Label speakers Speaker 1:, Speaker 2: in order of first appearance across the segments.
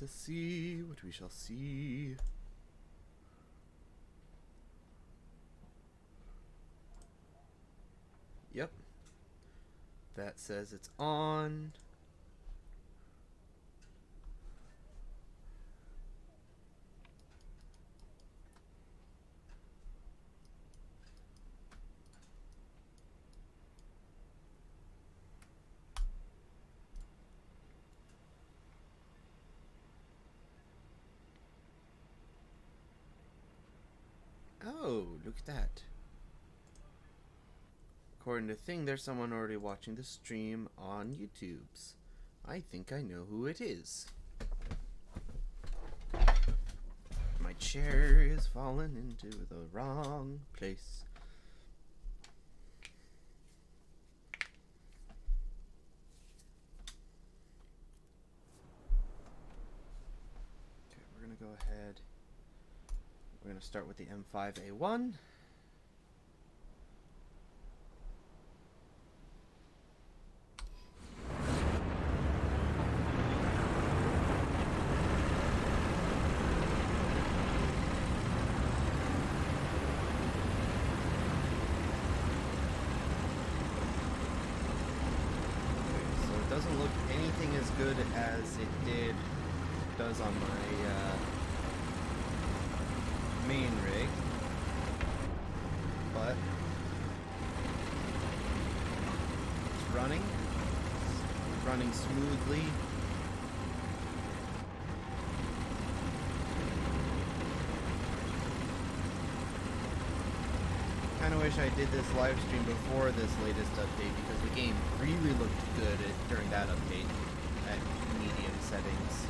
Speaker 1: to see what we shall see. Yep. That says it's on. Oh, look at that. According to Thing, there's someone already watching the stream on YouTube's. I think I know who it is. My chair is falling into the wrong place. Okay, we're gonna go ahead. We're gonna start with the M5A1. Doesn't look anything as good as it does on my main rig, but it's running smoothly. Kind of wish I did this live stream before this latest update because the game really looked good during that update at medium settings.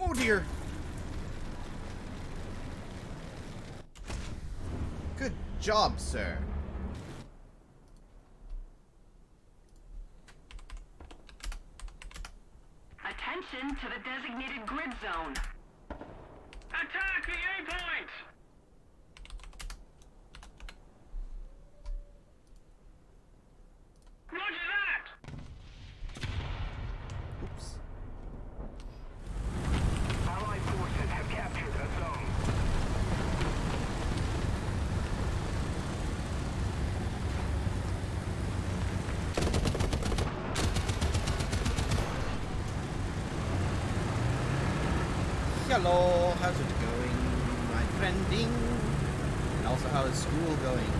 Speaker 1: Oh dear! Good job, sir.
Speaker 2: Attention to the designated grid zone. Attack the A-point! Roger that!
Speaker 1: Oops.
Speaker 3: Allied forces have captured a zone.
Speaker 1: Hello, how's it going, my friending? And also, how is school going?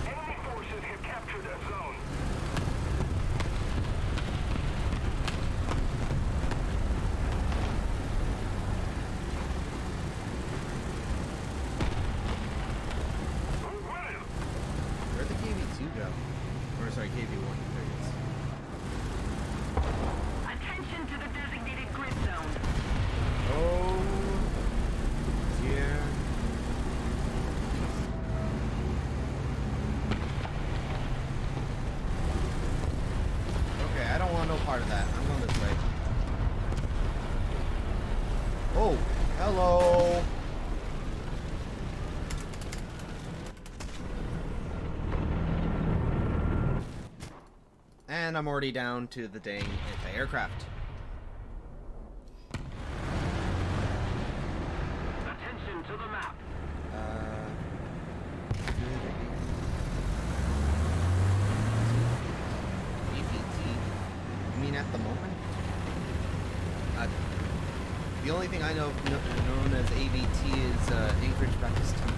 Speaker 3: Enemy forces have captured a zone.
Speaker 1: Where'd the KV-2 go? Or sorry, KV-1, there it is.
Speaker 2: Attention to the designated grid zone.
Speaker 1: Oh dear. Okay, I don't want no part of that. I'm going this way. Oh, hello. And I'm already down to the dang anti-aircraft.
Speaker 2: Attention to the map.
Speaker 1: APT. You mean at the moment? The only thing I know known as AVT is Anchorage Baptist Temple.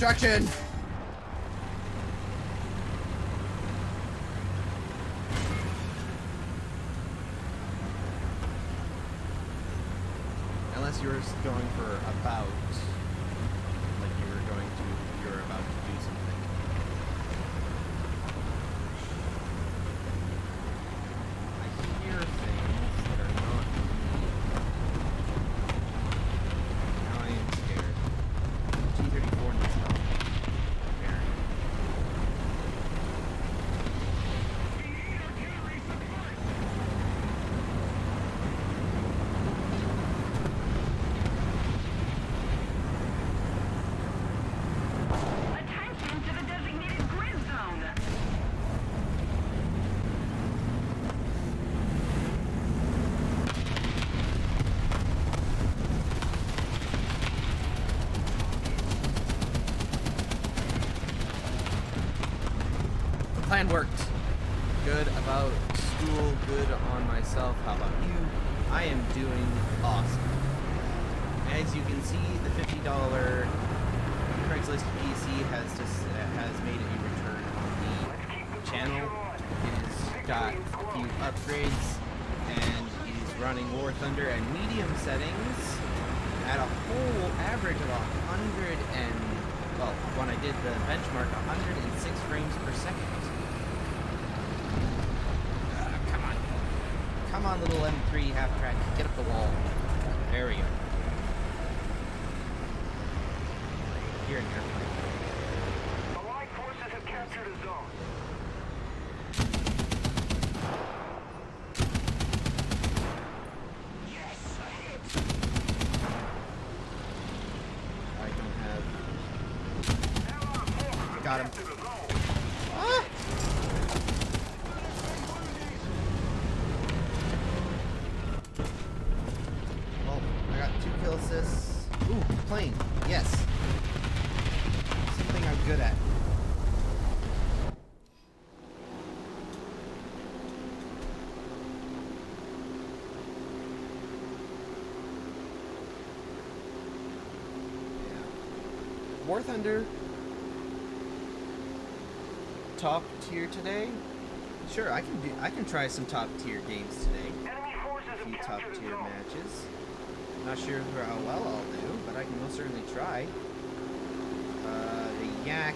Speaker 1: destruction! Unless you were going for about, like you were about to do something. I hear things that are not me. Now I am scared. T-34 needs help. Apparently.
Speaker 2: Attention to the designated grid zone.
Speaker 1: The plan worked. Good about school, good on myself. How about you? I am doing awesome. As you can see, the $50 Craigslist PC has made a return on the channel. It has got a few upgrades, and it is running War Thunder at medium settings at a whole average of 100 and, well, when I did the benchmark, 106 frames per second. Come on. Come on, little M3 half-track. Get up the wall. There we go. Here and here.
Speaker 3: Allied forces have captured a zone. Yes, a hit.
Speaker 1: I don't have...
Speaker 3: Allied forces have
Speaker 1: Got him.
Speaker 3: captured a zone.
Speaker 1: Ah! Well, I got 2 kill assists. Ooh, plane. Yes. Something I'm good at. Yeah. War Thunder. Top tier today? Sure, I can try some top tier games today.
Speaker 3: Enemy forces
Speaker 1: A
Speaker 3: have
Speaker 1: few top
Speaker 3: captured a
Speaker 1: tier
Speaker 3: zone.
Speaker 1: matches. Not sure how well I'll do, but I can most certainly try. The Yak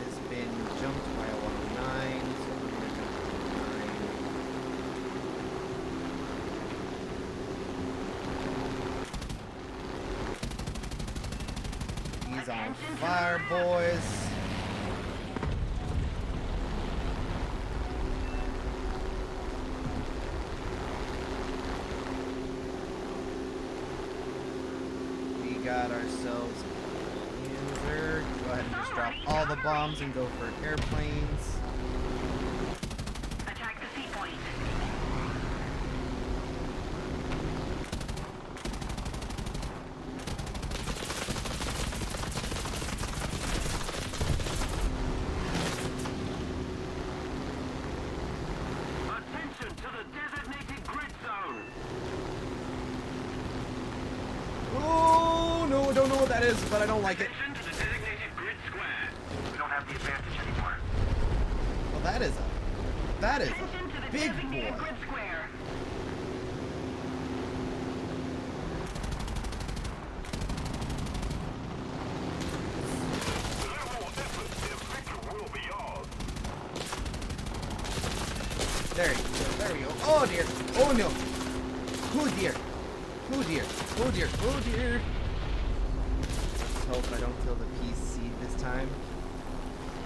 Speaker 1: has been jumped by a 109, so we're gonna jump to 9. He's on fire, boys. We got ourselves a user. Go ahead and just drop all the bombs and go for airplanes.
Speaker 2: Attack the seapoint.
Speaker 3: Attention to the designated grid zone.
Speaker 1: Oh no, I don't know what that is, but I don't like it.
Speaker 3: Attention to the designated grid square. We don't have the advantage anymore.
Speaker 1: Well, that is
Speaker 2: Attention to
Speaker 1: a
Speaker 2: the
Speaker 1: big
Speaker 2: designated
Speaker 1: boy.
Speaker 2: grid square.
Speaker 3: Level effort and victory will be ours.
Speaker 1: There you go. There we go. Oh dear. Oh no. Oh dear. Oh dear. Oh dear. Oh dear. Let's hope I don't kill the PC this time.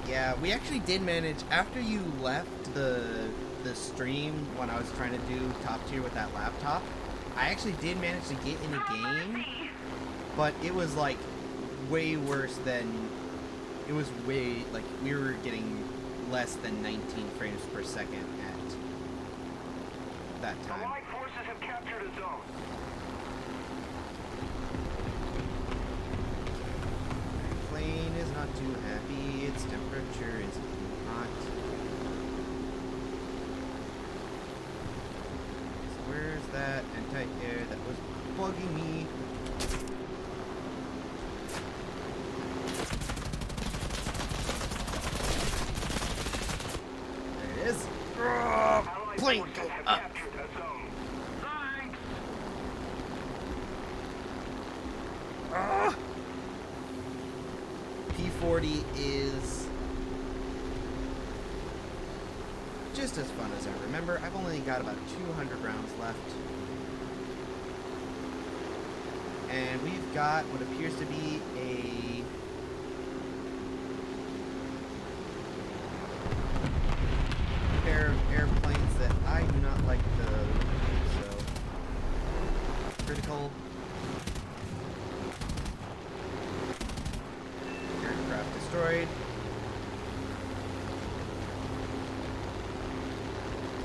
Speaker 1: Yeah, we actually did manage, after you left the stream when I was trying to do top tier with that laptop, I actually did manage to get in a game, but it was like way worse than, it was way, like we were getting less than 19 frames per second at that time.
Speaker 3: Allied forces have captured a zone.
Speaker 1: Plane is not too happy, its temperature is too hot. So where's that anti-air that was bugging me? Plane go up.
Speaker 3: Captured a zone.
Speaker 2: Thanks.
Speaker 1: P40 is just as fun as ever. Remember, I've only got about 200 rounds left. And we've got what appears to be a pair of airplanes that I do not like the look of, so critical. Aircraft destroyed.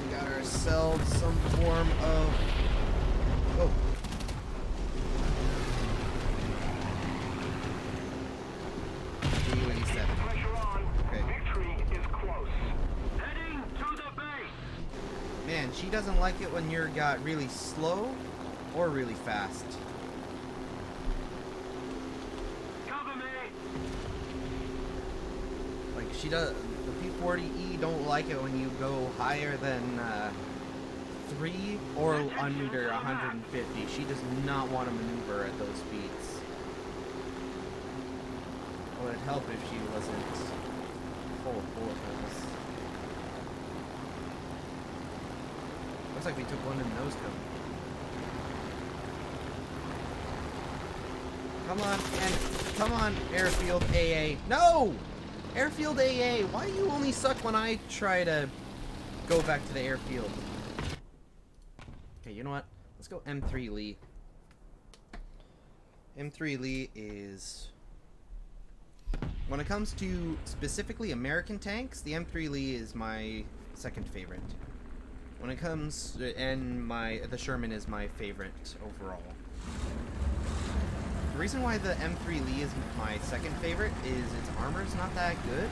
Speaker 1: We got ourselves some form of U-87.
Speaker 3: Pressure on.
Speaker 1: Okay.
Speaker 3: Victory is close.
Speaker 2: Heading to the base.
Speaker 1: Man, she doesn't like it when you're got really slow or really fast.
Speaker 2: Cover me.
Speaker 1: Like she does, the P40E don't like it when you go higher than 3 or under 150. She does not want to maneuver at those speeds. It would help if she wasn't full of bullet holes. Looks like we took one in the nose cone. Come on, Airfield AA. No! Airfield AA, why do you only suck when I try to go back to the airfield? Okay, you know what? Let's go M3 Lee. M3 Lee is... When it comes to specifically American tanks, the M3 Lee is my second favorite. When it comes... and the Sherman is my favorite overall. The reason why the M3 Lee is my second favorite is its armor's not that good.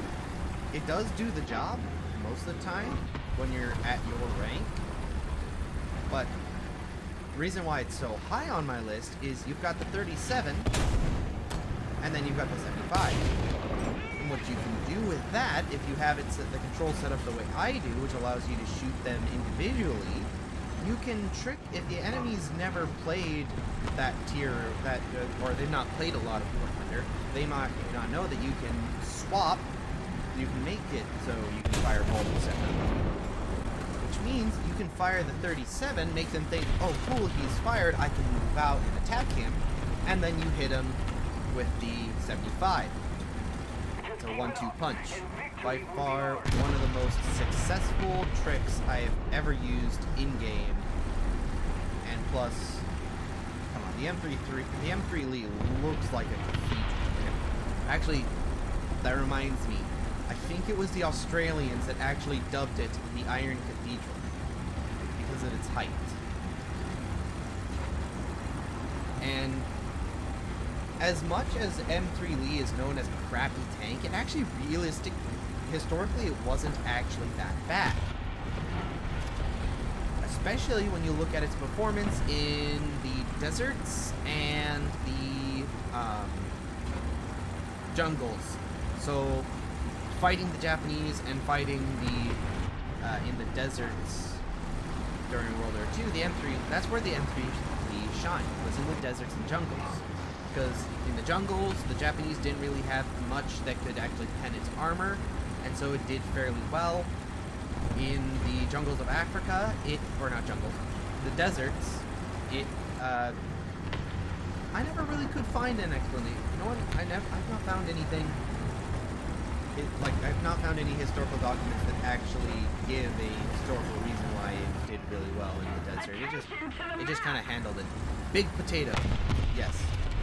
Speaker 1: It does do the job most of the time when you're at your rank, but the reason why it's so high on my list is you've got the 37 and then you've got the 75. And what you can do with that, if you have the control set up the way I do, which allows you to shoot them individually, you can trick, if the enemy's never played that tier, or they've not played a lot of War Thunder, they might not know that you can swap, you can make it so you can fire both separately. Which means you can fire the 37, make them think, oh cool, he's fired, I can move out and attack him, and then you hit him with the 75. It's a 1-2 punch. By far, one of the most successful tricks I have ever used in-game. And plus, come on, the M3 Lee looks like a cathedral. Actually, that reminds me, I think it was the Australians that actually dubbed it the Iron Cathedral because of its height. And as much as M3 Lee is known as a crappy tank, it actually historically it wasn't actually that bad. Especially when you look at its performance in the deserts and the jungles. So fighting the Japanese and fighting the in the deserts during World War II, the M3, that's where the M3 Lee shined, was in the deserts and jungles. Because in the jungles, the Japanese didn't really have much that could actually pen its armor, and so it did fairly well. In the jungles of Africa, or not jungles, the deserts, I never really could find an explanation. You know what? I've not found anything. I've not found any historical documents that actually give a historical reason why it did really well in the desert. It just kind of handled it. Big potato. Yes,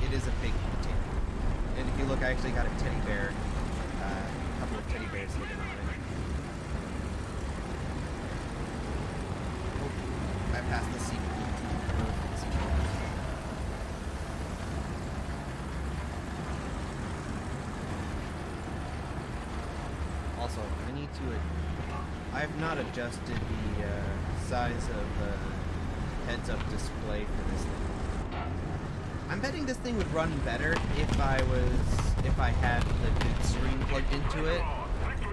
Speaker 1: it is a big potato. And if you look, I actually got a teddy bear, a couple of teddy bears hidden on it. Oh, I passed the secret. Also, I need to... I have not adjusted the size of the heads-up display for this thing. I'm betting this thing would run better if I had the big screen plugged into it,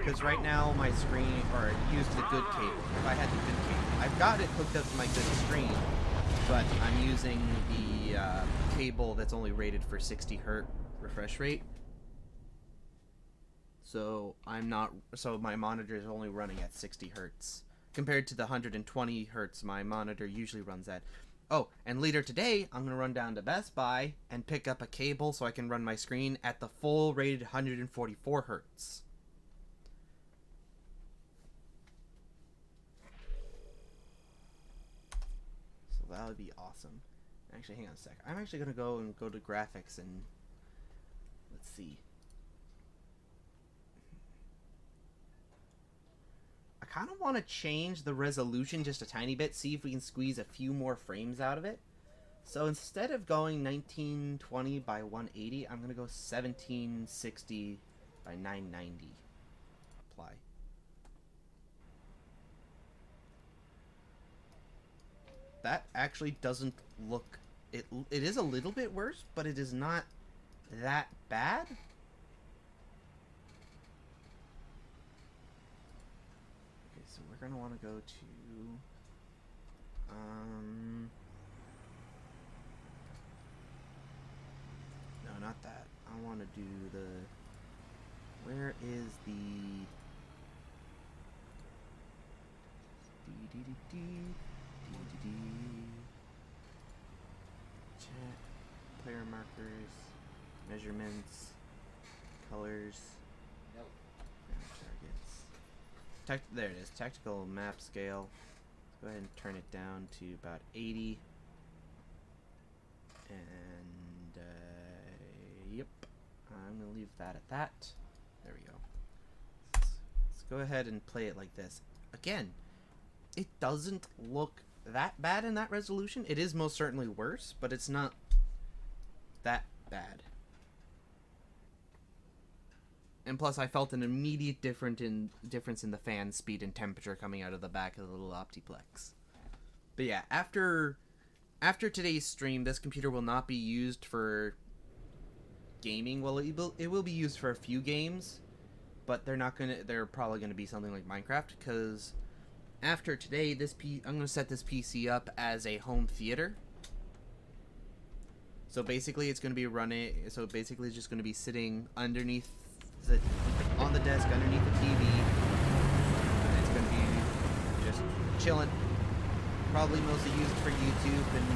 Speaker 1: Because right now my screen, or used the good cable. If I had the good cable, I've got it hooked up to my good screen, but I'm using the cable that's only rated for 60 hertz refresh rate. So my monitor is only running at 60 hertz compared to the 120 hertz my monitor usually runs at. Oh, and later today, I'm going to run down to Best Buy and pick up a cable so I can run my screen at the full rated 144 hertz. So that would be awesome. Actually, hang on a sec. I'm actually going to go to graphics and let's see. I kind of want to change the resolution just a tiny bit, see if we can squeeze a few more frames out of it. So instead of going 1920 by 180, I'm going to go 1760 by 990. Apply. That actually doesn't look... It is a little bit worse, but it is not that bad. So we're gonna want to go to no, not that. I want to do the, where is the chat, player markers, measurements, colors. There it is, tactical map scale. Let's go ahead and turn it down to about 80. And, yep. I'm going to leave that at that. There we go. Let's go ahead and play it like this. Again, it doesn't look that bad in that resolution. It is most certainly worse, but it's not that bad. And plus, I felt an immediate difference in the fan speed and temperature coming out of the back of the little Optiplex. But yeah, after today's stream, this computer will not be used for gaming. Well, it will be used for a few games, but they're probably gonna be something like Minecraft. Because after today, I'm gonna set this PC up as a home theater. So basically, it's gonna be running. So basically, it's just gonna be sitting underneath. On the desk underneath the TV, and it's going to be just chilling. Probably mostly used for YouTube and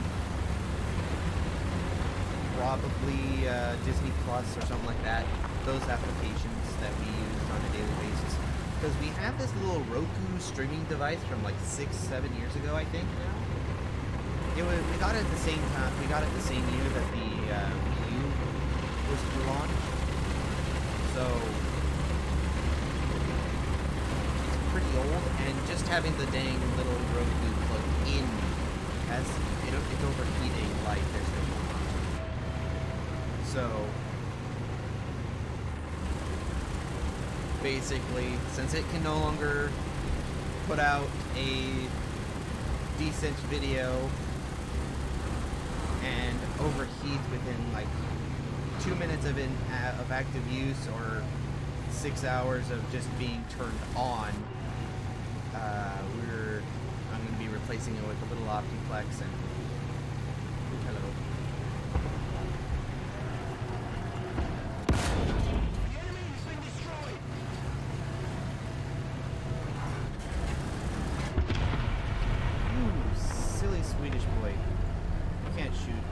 Speaker 1: probably Disney Plus or something like that. Those applications that we use on a daily basis. Because we have this little Roku streaming device from like 6-7 years ago, I think. We got it at the same time. We got it the same year that the Wii U was launched. So, it's pretty old, and just having the dang little Roku plug in it's overheating like there's no tomorrow. So, basically, since it can no longer put out a decent video and overheat within like 2 minutes of active use or 6 hours of just being turned on, I'm going to be replacing it with a little Optiplex and hello.
Speaker 3: The enemy has been destroyed.
Speaker 1: You silly Swedish boy. You can't shoot.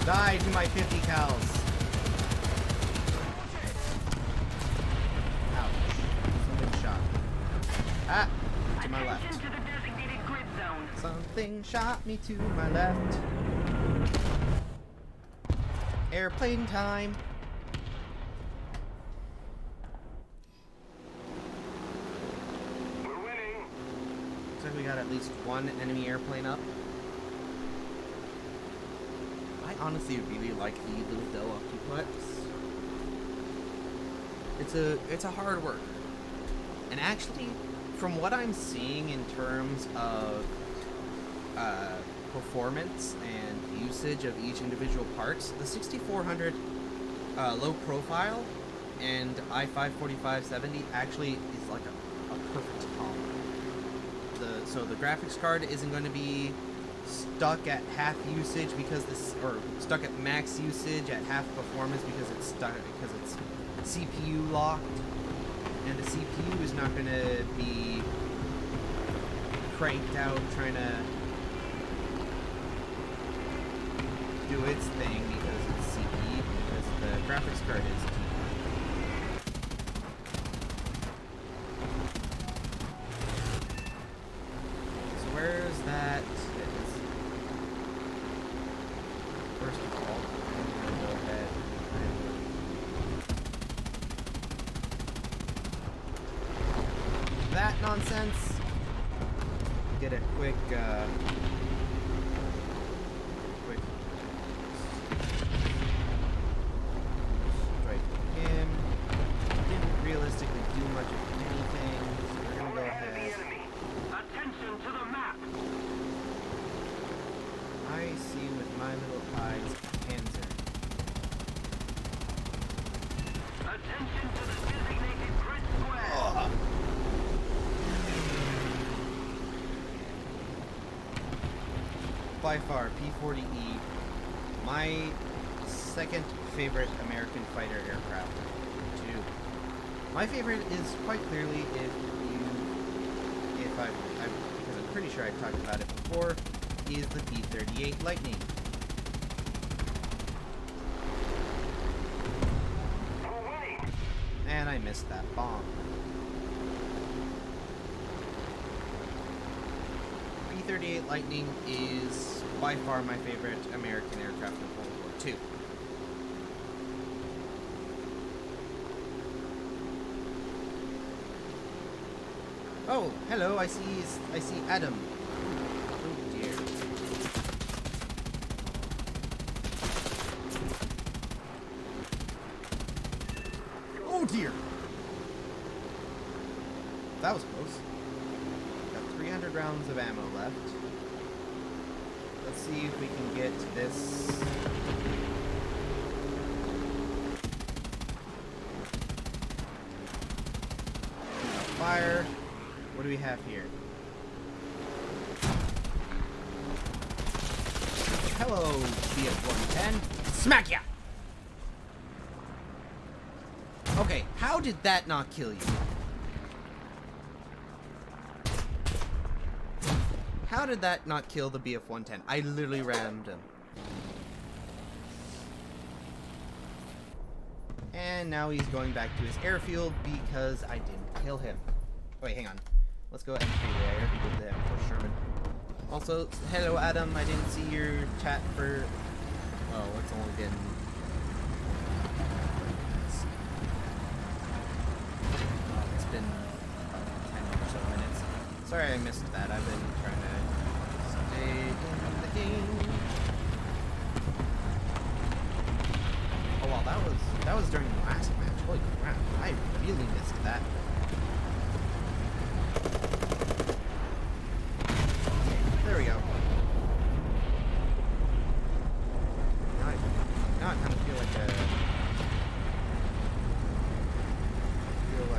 Speaker 1: Die to my 50 cals. Ouch. Something shot me. Ah! To my left.
Speaker 2: Attention to the designated grid zone.
Speaker 1: Something shot me to my left. Airplane time.
Speaker 3: We're winning.
Speaker 1: Looks like we got at least one enemy airplane up. honestly really like the little Dell Optiplex. It's a hard worker. And actually, from what I'm seeing in terms of performance and usage of each individual parts, the 6400 low profile and i5-4570 actually is like a perfect combo. So the graphics card isn't going to be stuck at half usage or stuck at max usage at half performance because it's CPU locked, and the CPU is not going to be cranked out trying to do its thing because it's CPU, because the graphics card is. So where's that? First of all, I'm gonna go ahead and that nonsense. Get a quick strike him. Didn't realistically do much of anything, so we're gonna go ahead.
Speaker 2: Attention to the map.
Speaker 1: I see with my little eyes Panzer.
Speaker 2: Attention to the designated grid square.
Speaker 1: Ugh. By far, P-40E, my second favorite American fighter aircraft. Two. My favorite is quite clearly because I'm pretty sure I've talked about it before, is the P-38 Lightning. And I missed that bomb. P-38 Lightning is by far my favorite American aircraft of World War II. Oh, hello, I see Adam. Oh dear. Oh dear! That was close. Got 300 rounds of ammo left. Let's see if we can get this. Fire. What do we have here? Hello, BF-110. Smack ya! Okay, how did that not kill you? How did that not kill the BF-110? I literally rammed him. And now he's going back to his airfield because I didn't kill him. Wait, hang on. Let's go M3 the airfield there for Sherman. Also, hello Adam, I didn't see your chat for... Oh, it's only been... It's been 10 or so minutes. Sorry I missed that. I've been trying to stay in the game. Oh wow, that was during the last match. Holy crap, I really missed that. There we go. Now I kind of feel like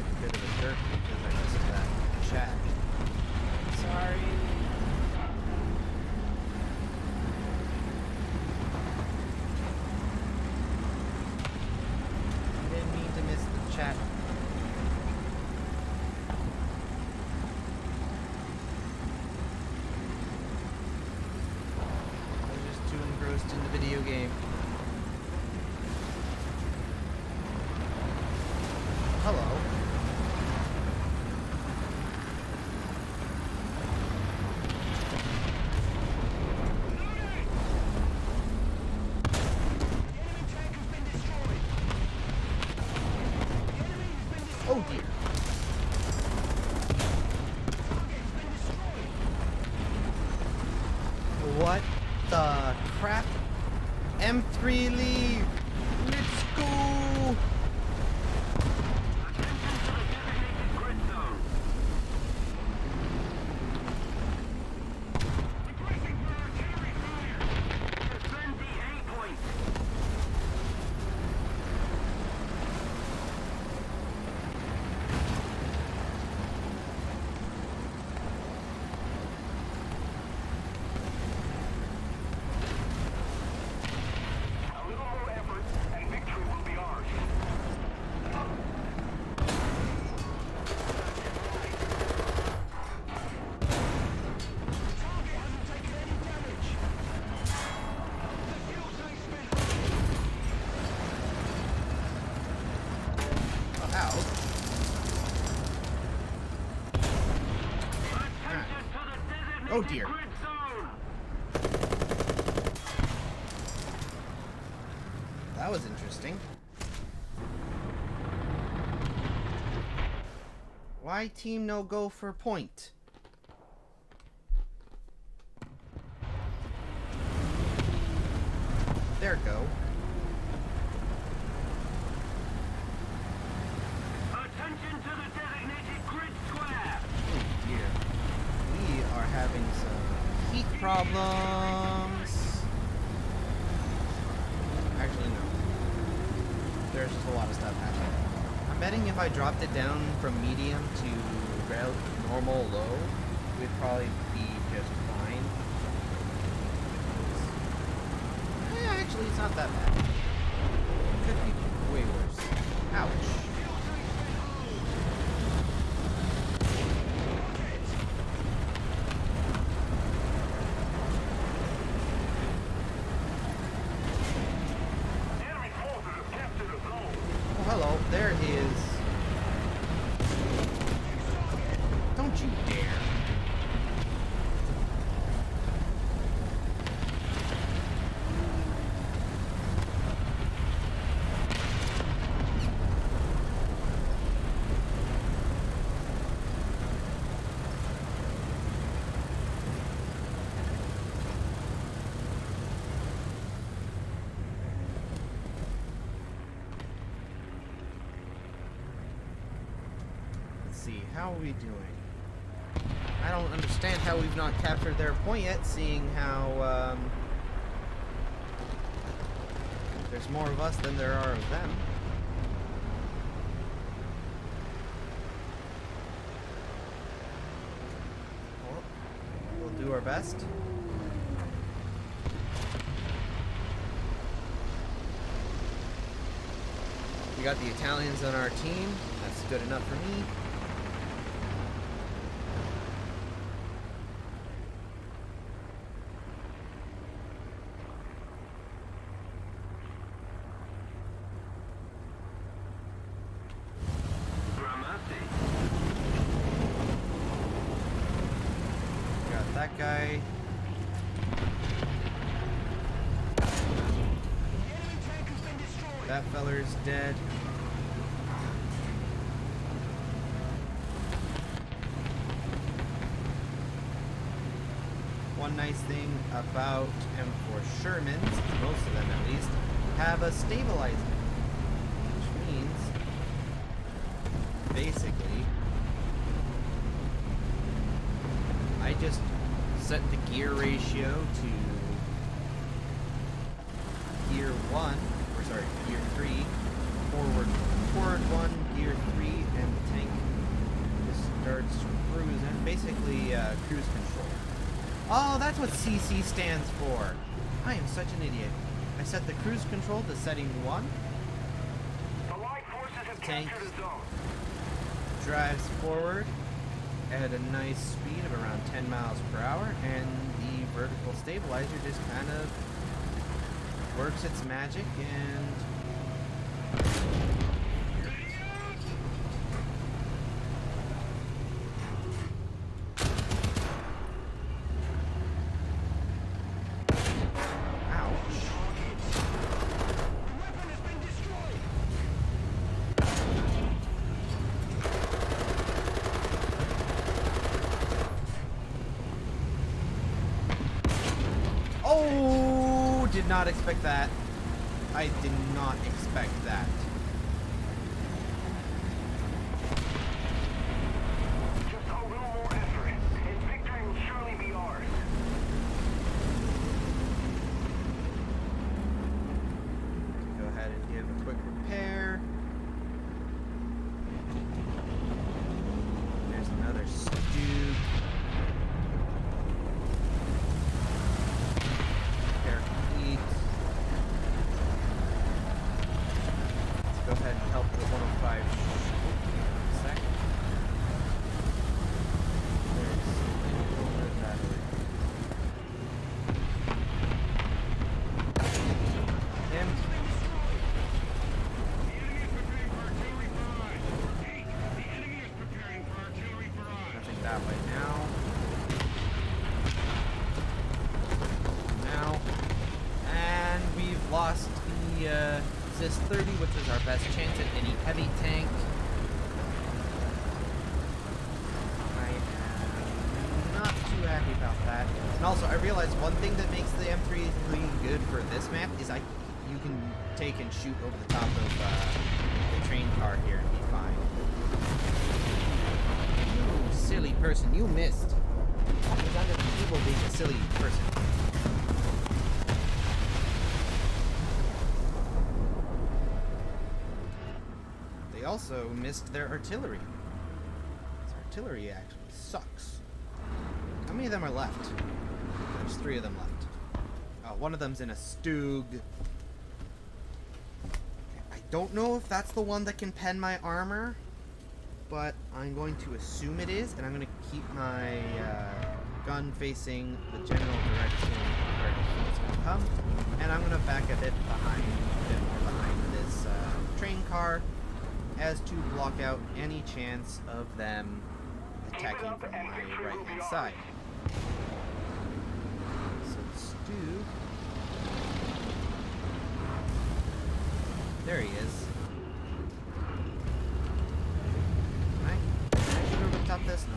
Speaker 1: a bit of a jerk because I missed that chat. Sorry. I didn't mean to miss the chat. Engrossed in the video game. Hello. Oh dear. What the crap? M3 leave. Let's go.
Speaker 2: Grid zone. Requesting for artillery fire. Defend the A point.
Speaker 3: A little more effort, and victory will be ours. Target hasn't taken any damage. The fuel tank's been
Speaker 1: Ow.
Speaker 2: Attention to the designated
Speaker 1: Oh, dear.
Speaker 2: grid zone.
Speaker 1: That was interesting. Why team no go for point? There go.
Speaker 2: Attention to the designated grid square.
Speaker 1: Oh dear. We are having some heat problems. Actually, no. There's just a lot of stuff happening. I'm betting if I dropped it down from medium to normal low, we'd probably be just fine. Actually, it's not that bad. Could be way worse. Ouch.
Speaker 3: enemy forces have captured a zone.
Speaker 1: Oh, hello. There he is. Don't you dare. Let's see, how are we doing? I don't understand how we've not captured their point yet, seeing how, there's more of us than there are of them. Well, we'll do our best. We got the Italians on our team. That's good enough for me.
Speaker 2: Gramercy.
Speaker 1: Got that guy.
Speaker 3: The enemy tank has been destroyed.
Speaker 1: That feller's dead. One nice thing about M4 Shermans, most of them at least, have a stabilizer. Which means, basically, I just set the gear ratio to gear 1, or sorry, gear 3, forward 1, gear 3, and the tank just starts cruising. Basically, cruise control. Oh, that's what CC stands for. I am such an idiot. I set the cruise control to setting 1,
Speaker 3: The light forces have
Speaker 1: Tank.
Speaker 3: captured a zone.
Speaker 1: drives forward at a nice speed of around 10 miles per hour, and the vertical stabilizer just kind of works its magic and did not expect that. I did not expect that.
Speaker 3: Just a little more effort, and victory will surely be ours.
Speaker 1: Go ahead and give a quick repair. There's another stew. Repair complete. Let's go ahead and help the 105. A sec. Where's that? Him. Nothing that way now. Now. And we've lost the Zis-30, which is our best chance at any heavy tank. I am not too happy about that. And also, I realized one thing that makes the M3 really good for this map is you can take and shoot over the top of the train car here and be fine. You silly person, you missed. It was unbelievable being a silly person. They also missed their artillery. This artillery actually sucks. How many of them are left? There's 3 of them left. One of them's in a Stug. I don't know if that's the one that can pen my armor, but I'm going to assume it is, and I'm going to keep my gun facing the general direction where it's going to come, and I'm going to back a bit more behind this train car, as to block out any chance of them attacking from my right-hand side. So Stu, there he is. Can I shoot over the top of this? No,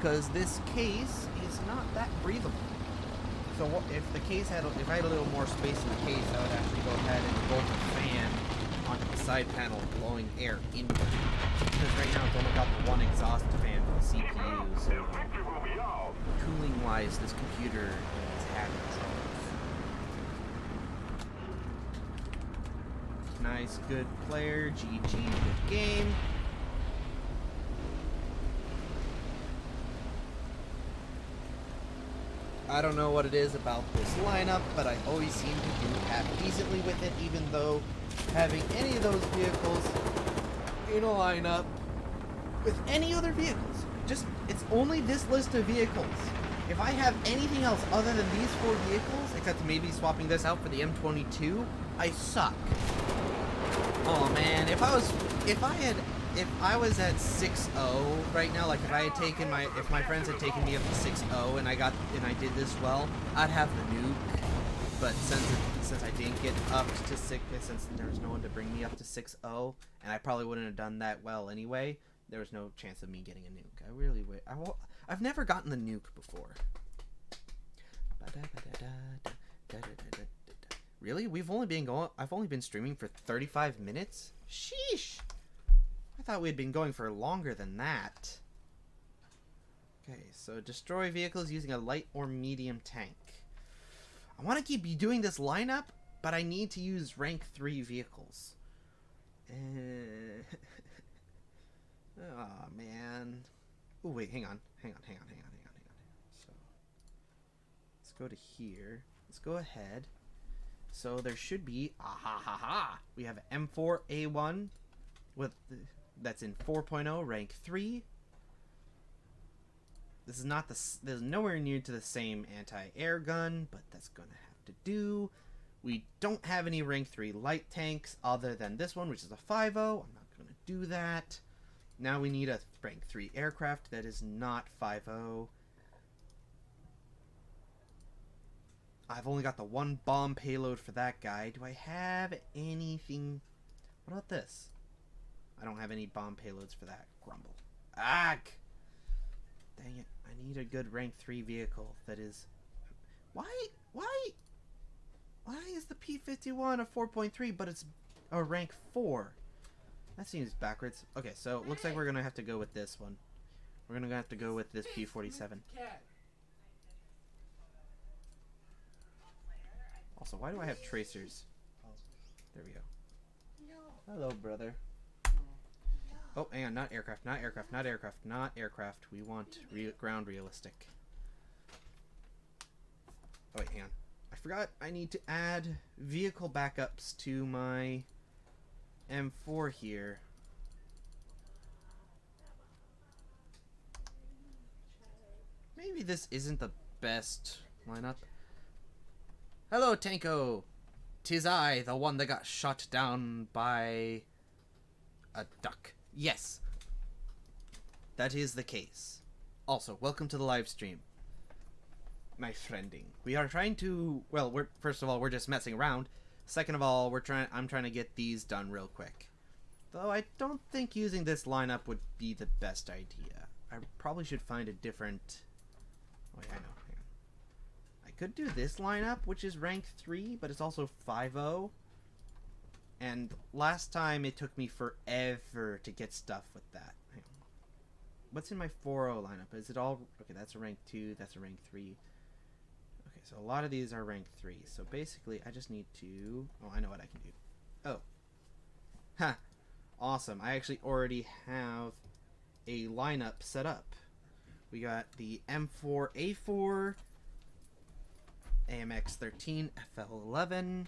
Speaker 1: because this case is not that breathable. So what, if I had a little more space in the case, I would actually go ahead and bolt a fan onto the side panel, blowing air into it. Because right now it's only got the one exhaust fan for the CPU, so cooling-wise, this computer is having troubles. Nice, good player, GG, good game. I don't know what it is about this lineup, but I always seem to do half decently with it, even though having any of those vehicles in a lineup with any other vehicles, it's only this list of vehicles. If I have anything else other than these 4 vehicles, except maybe swapping this out for the M22, I suck. Oh man, if I was at 6-0 right now, like if my friends had taken me up to 6-0 and I did this well, I'd have the nuke. but since I didn't get up to 6, since there was no one to bring me up to 6-0, and I probably wouldn't have done that well anyway, there was no chance of me getting a nuke. I really wish. I've never gotten the nuke before. Really? I've only been streaming for 35 minutes? Sheesh! I thought we had been going for longer than that. Okay, so destroy vehicles using a light or medium tank. I want to keep doing this lineup, but I need to use rank 3 vehicles. Oh, man. Oh, wait, hang on. So, let's go to here. Let's go ahead. So there should be, we have M4A1 that's in 4.0 rank 3. This is nowhere near to the same anti-air gun, but that's gonna have to do. We don't have any rank 3 light tanks other than this one, which is a 5.0. I'm not gonna do that. Now we need a rank 3 aircraft that is not 5.0. I've only got the 1 bomb payload for that guy. Do I have anything? What about this? I don't have any bomb payloads for that. Grumble. Dang it. I need a good rank 3 vehicle that is... Why is the P-51 a 4.3 but it's a rank 4? That seems backwards. Okay, so it looks like we're going to have to go with this one. We're going to have to go with this P-47. Also, why do I have tracers? There we go. Hello, brother. Oh, hang on. Not aircraft. We want ground realistic. Oh, wait, hang on. I forgot I need to add vehicle backups to my M4 here. Maybe this isn't the best lineup. Hello, Tanko. 'Tis I, the one that got shot down by a duck. Yes, that is the case. Also, welcome to the live stream, my friending. We are trying to, well, first of all, we're just messing around. Second of all, I'm trying to get these done real quick. Though I don't think using this lineup would be the best idea. I probably should find a different... Oh, yeah, I know. Hang on. I could do this lineup, which is rank 3, but it's also 5.0. And last time it took me forever to get stuff with that. Hang on. What's in my 4.0 lineup? Is it all... Okay, that's a rank 2, that's a rank 3. Okay, so a lot of these are rank 3. So basically, I just need to... Oh, I know what I can do. Oh. Ha! Awesome. I actually already have a lineup set up. We got the M4A4, AMX-13 FL11,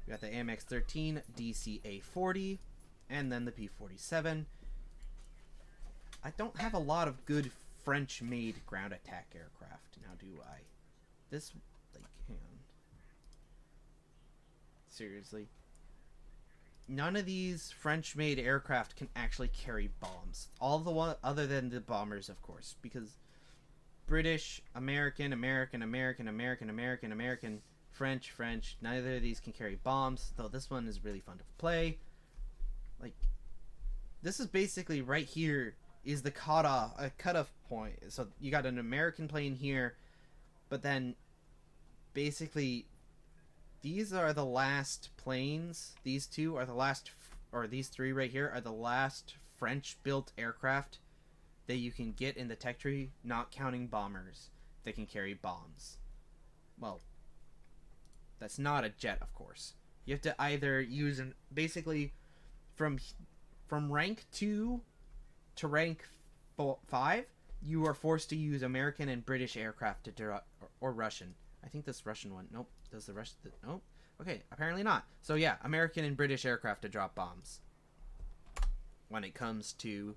Speaker 1: we got the AMX-13 DCA-40, and then the P-47. I don't have a lot of good French-made ground attack aircraft, now do I? This, like, hang on. Seriously? None of these French-made aircraft can actually carry bombs. All the one other than the bombers, of course, because British, American, French, neither of these can carry bombs, though this one is really fun to play. Like, this is basically right here is the cutoff point. So you got an American plane here, but then basically these are the last planes. These two are the last, or these three right here are the last French-built aircraft that you can get in the tech tree, not counting bombers that can carry bombs. Well, that's not a jet, of course. You have to either use basically from rank 2 to rank 5, you are forced to use American and British aircraft to or Russian. I think this Russian one. Nope. Does the Russian? Nope. Okay, apparently not. So yeah, American and British aircraft to drop bombs. When it comes to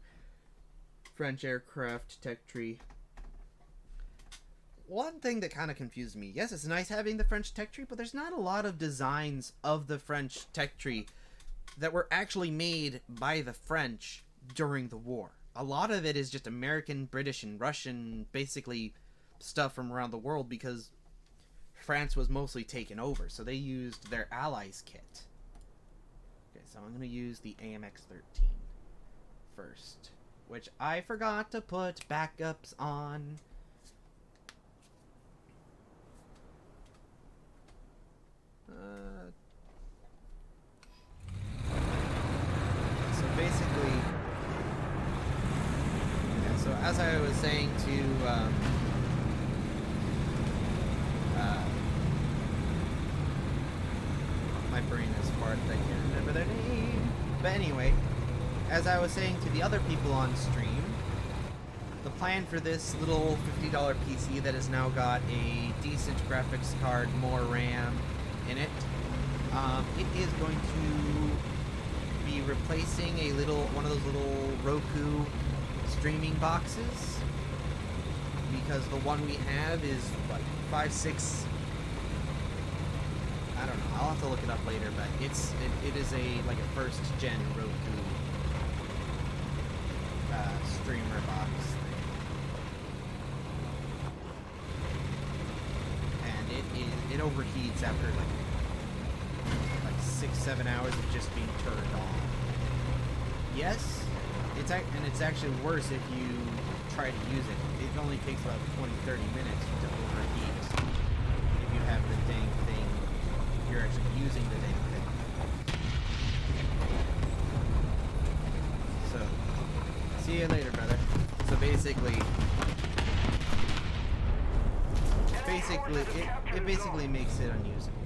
Speaker 1: French aircraft tech tree. One thing that kind of confused me. Yes, it's nice having the French tech tree, but there's not a lot of designs of the French tech tree that were actually made by the French during the war. A lot of it is just American, British, and Russian, basically, stuff from around the world, because France was mostly taken over, so they used their allies' kit. Okay, so I'm going to use the AMX-13 first, which I forgot to put backups on. So basically, yeah, so as I was saying to my brain is farted, I can't remember their name. But anyway, as I was saying to the other people on stream, the plan for this little $50 PC that has now got a decent graphics card, more RAM in it, it is going to be replacing one of those little Roku streaming boxes, because the one we have is what, 5.6. I don't know. I'll have to look it up later, but it is like a first gen Roku streamer box thing, and it overheats after like 6-7 hours of just being turned on. Yes, it's actually worse if you try to use it. It only takes about 20-30 minutes to overheat if you have the dang thing. You're actually using the dang thing. So, see you later, brother. So basically, it basically makes it unusable.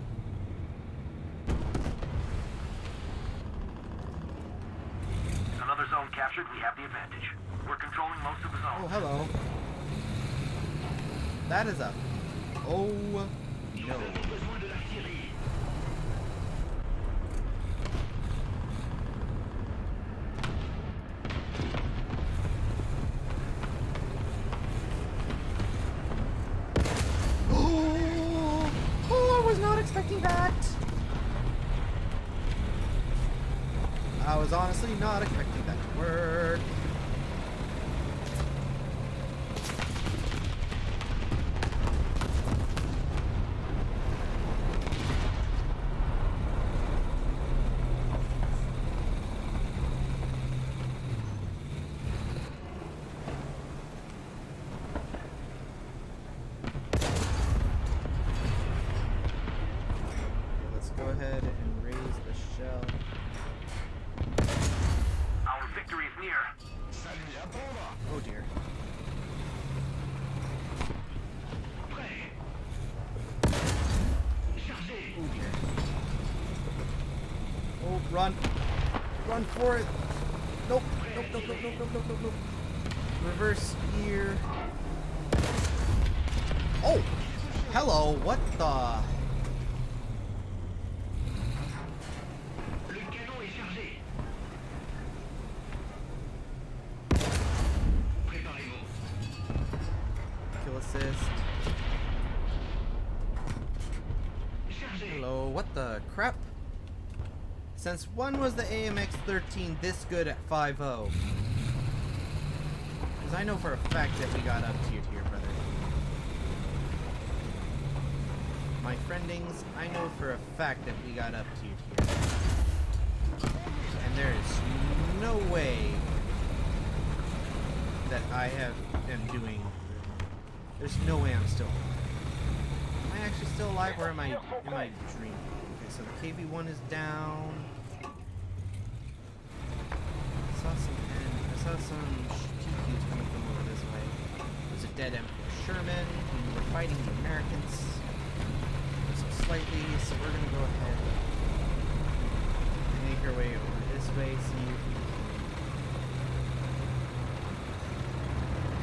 Speaker 3: Another zone captured, we have the advantage. We're controlling most of the zone.
Speaker 1: Oh, hello. That is up. Oh, no. Oh, I was not expecting that. I was honestly not expecting that to work. Let's go ahead and raise the shell.
Speaker 3: Our victory is near.
Speaker 1: Oh dear. Oh dear. Oh, run. Run for it. Nope. Nope, nope, nope, nope, nope, nope, nope, nope. Reverse gear. Oh! Hello, what the?
Speaker 3: Le canon est chargé. Préparez-vous.
Speaker 1: Kill assist.
Speaker 3: Chargé.
Speaker 1: Hello, what the crap? Since when was the AMX-13 this good at 5.0? Because I know for a fact that we got up tier here, brother. My friendings, I know for a fact that we got up tier here. And there is no way that I am doing. There's no way I'm still alive. Am I actually still alive, or am I dreaming? Okay, so the KV-1 is down. I saw some TQs coming from over this way. There's a dead Emperor Sherman. We were fighting the Americans. So slightly, so we're gonna go ahead and make our way over this way, see if we can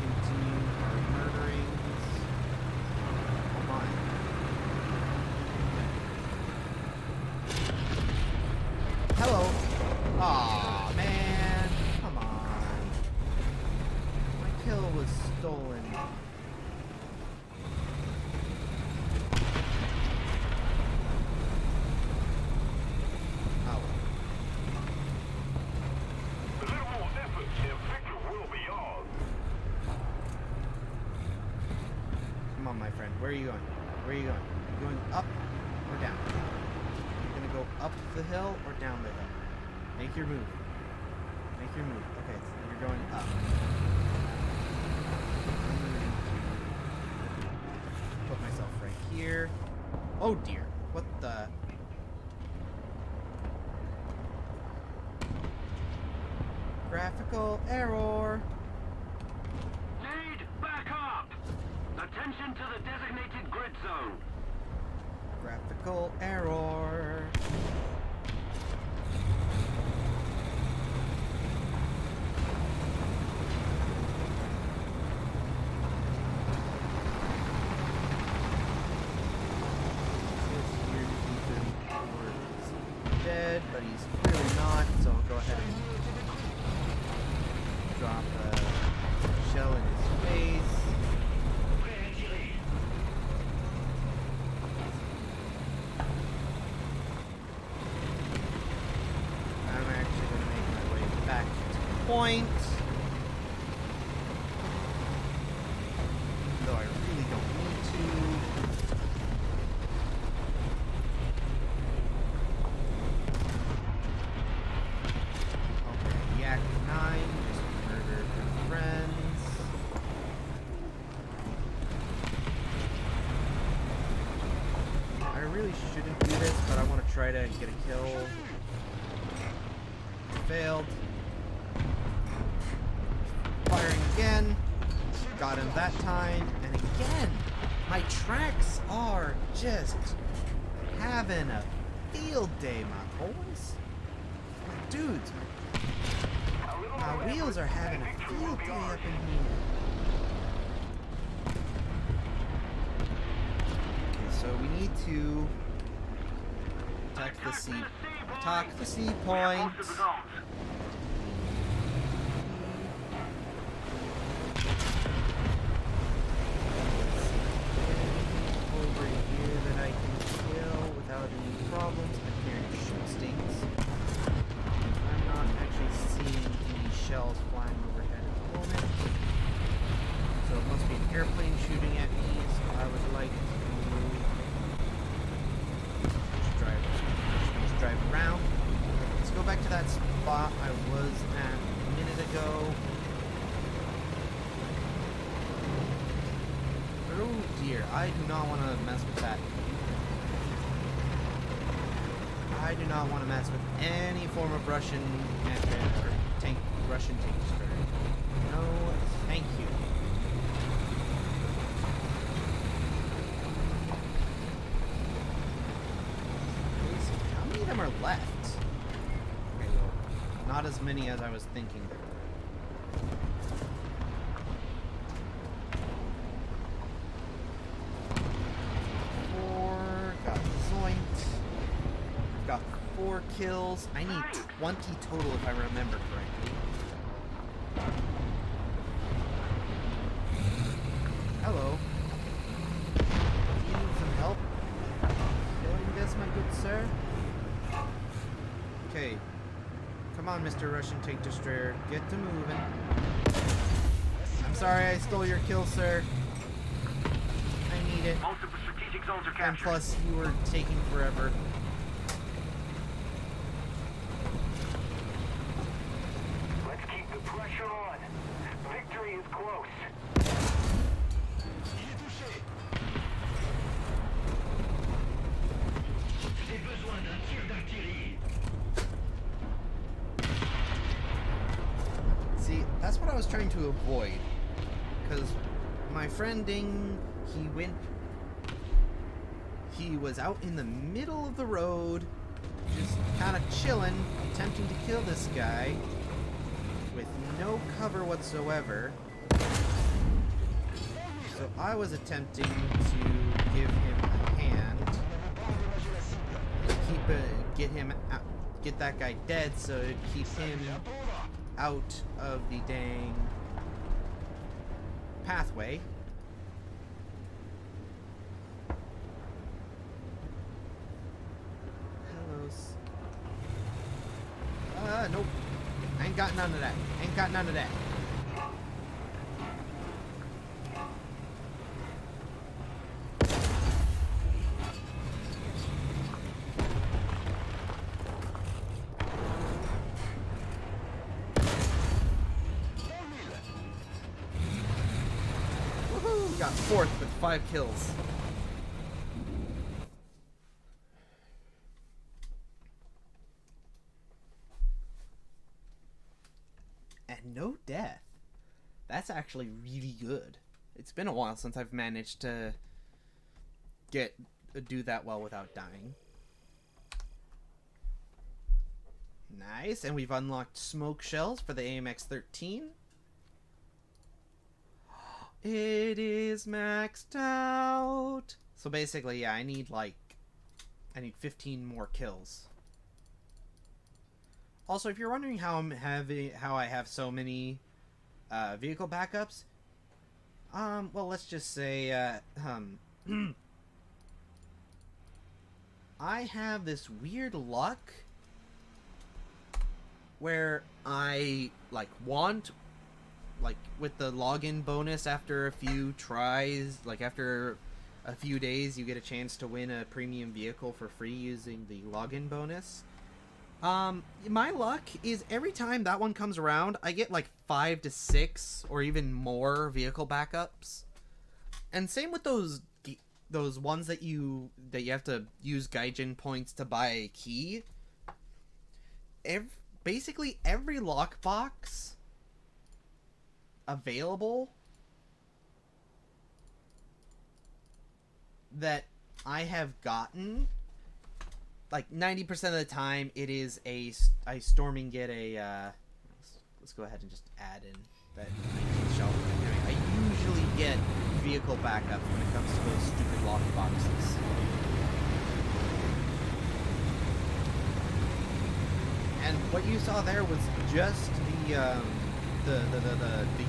Speaker 1: continue our murderings. Come on. Hello. Aw, man. Come on. My kill was stolen. Oh.
Speaker 3: A little more effort and victory will be ours.
Speaker 1: Come on, my friend. Where are you going? Where are you going? going up or down? You're gonna go up the hill or down the hill? Make your move. Make your move. Okay, so you're going up. Put myself right here. Oh dear. What the? Graphical error.
Speaker 2: Need backup! Attention to the designated grid zone.
Speaker 1: Graphical error. Dead, but he's clearly not, so I'll go ahead and drop a shell in his face. I'm actually going to make my way back to point. Though I really don't need to. Yak 9, just murdered her friends. I really shouldn't do this, but I want to try to get a kill. Failed. Firing again. Got him that time. And again, my tracks are just having a field day, my boys. Dudes, my wheels are having a field day up in here. Okay, so we need to attack the sea point. Over here that I can kill without any problems. I'm hearing shoot stings. I'm not actually seeing any shells flying overhead at the moment. So it must be an airplane shooting at me, so I would like to just drive around. Let's go back to that spot I was at a minute ago. Oh dear, I do not want to mess with that. I do not want to mess with any form of Russian Russian tank destroyer. No, thank you. How many of them are left? Okay, well, not as many as I was thinking there were. Got zoinked. Got 4 kills. I need 20 total if I remember correctly. Hello. Do you need some help killing this, my good sir? Okay. Come on, Mr. Russian Tank Destroyer. Get to moving. I'm sorry I stole your kill, sir. I need it.
Speaker 2: Most of the strategic zones are
Speaker 1: And
Speaker 2: captured.
Speaker 1: plus, you were taking forever.
Speaker 3: Let's keep the pressure on. Victory is close. Il est touché. J'ai besoin d'un tir d'artillerie.
Speaker 1: See, that's what I was trying to avoid. Because my friend Ding, he was out in the middle of the road, just kind of chilling, attempting to kill this guy with no cover whatsoever. So I was attempting to give him a hand, get that guy dead, so it'd keep him out of the dang pathway. Nope. I ain't got none of that. Ain't got none of that. got 4th with 5 kills. And no death. That's actually really good. It's been a while since I've managed to do that well without dying. Nice, and we've unlocked smoke shells for the AMX-13. It is maxed out. So basically, yeah, I need 15 more kills. Also, if you're wondering how I have so many vehicle backups, well, let's just say I have this weird luck where I want with the login bonus after a few tries, after a few days, you get a chance to win a premium vehicle for free using the login bonus. My luck is every time that one comes around, I get 5 to 6 or even more vehicle backups. And same with those ones that you have to use Gaijin points to buy a key. Basically every lockbox available that I have gotten, 90% of the time it is I storming get a let's go ahead and just add in that 19 shell I'm doing. I usually get vehicle backup when it comes to those stupid lock boxes. And what you saw there was just the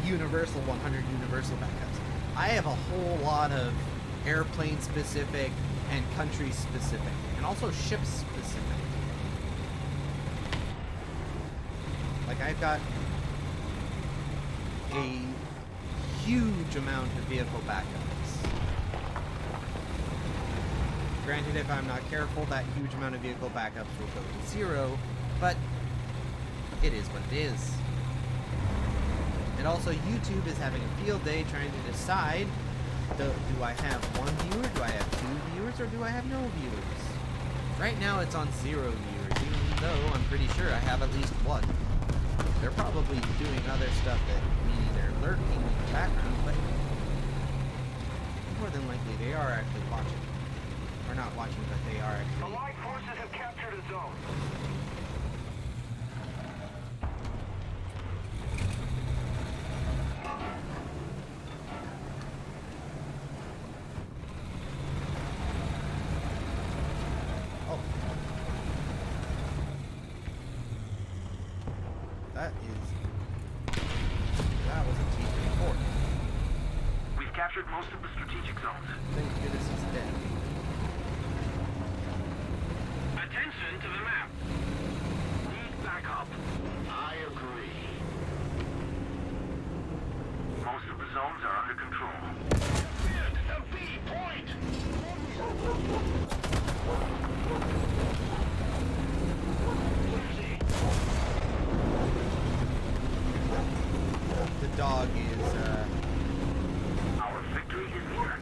Speaker 1: universal 100 universal backups. I have a whole lot of airplane specific and country specific, and also ship specific. I've got a huge amount of vehicle backups. Granted, if I'm not careful, that huge amount of vehicle backups will go to 0, but it is what it is. And also, YouTube is having a field day trying to decide, do I have 1 viewer, do I have 2 viewers, or do I have no viewers? Right now it's on 0 viewers, even though I'm pretty sure I have at least 1. They're probably doing other stuff that meaning they're lurking in the background, but more than likely they are actually watching. Or not watching, but they are actually...
Speaker 3: Allied forces have captured a zone.
Speaker 1: That was a T-34.
Speaker 3: We've captured most of the strategic zones.
Speaker 1: Thank goodness he's dead.
Speaker 2: Attention to the map.
Speaker 3: Need backup. I agree.
Speaker 2: Most of the zones are under control.
Speaker 3: The B point.
Speaker 1: The dog is,
Speaker 2: Our victory is near.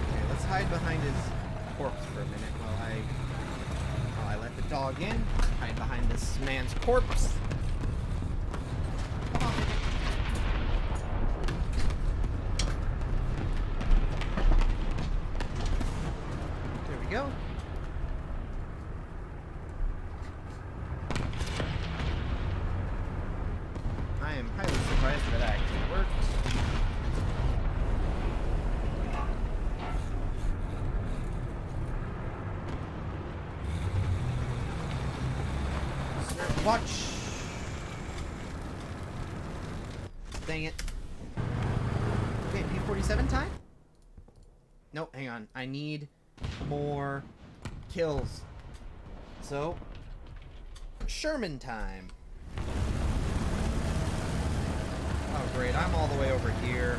Speaker 1: Okay, let's hide behind his corpse for a minute while I let the dog in. Hide behind this man's corpse. Come on. There we go. I am highly surprised that actually worked. Watch. Dang it. Okay, P-47 time? Nope, hang on. I need more kills. So, Sherman time. Oh great, I'm all the way over here.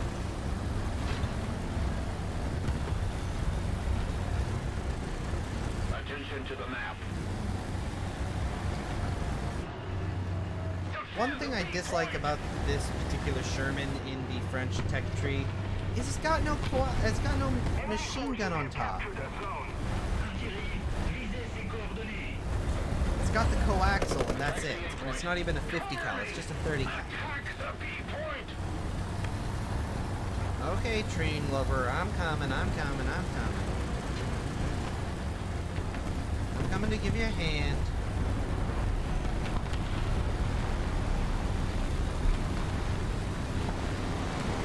Speaker 3: Attention to the map.
Speaker 1: One thing I dislike about this particular Sherman in the French tech tree is it's got no machine gun on top. It's got the coaxial and that's it. And it's not even a 50 cal, it's just a 30 cal. Okay, train lover, I'm coming. I'm coming to give you a hand.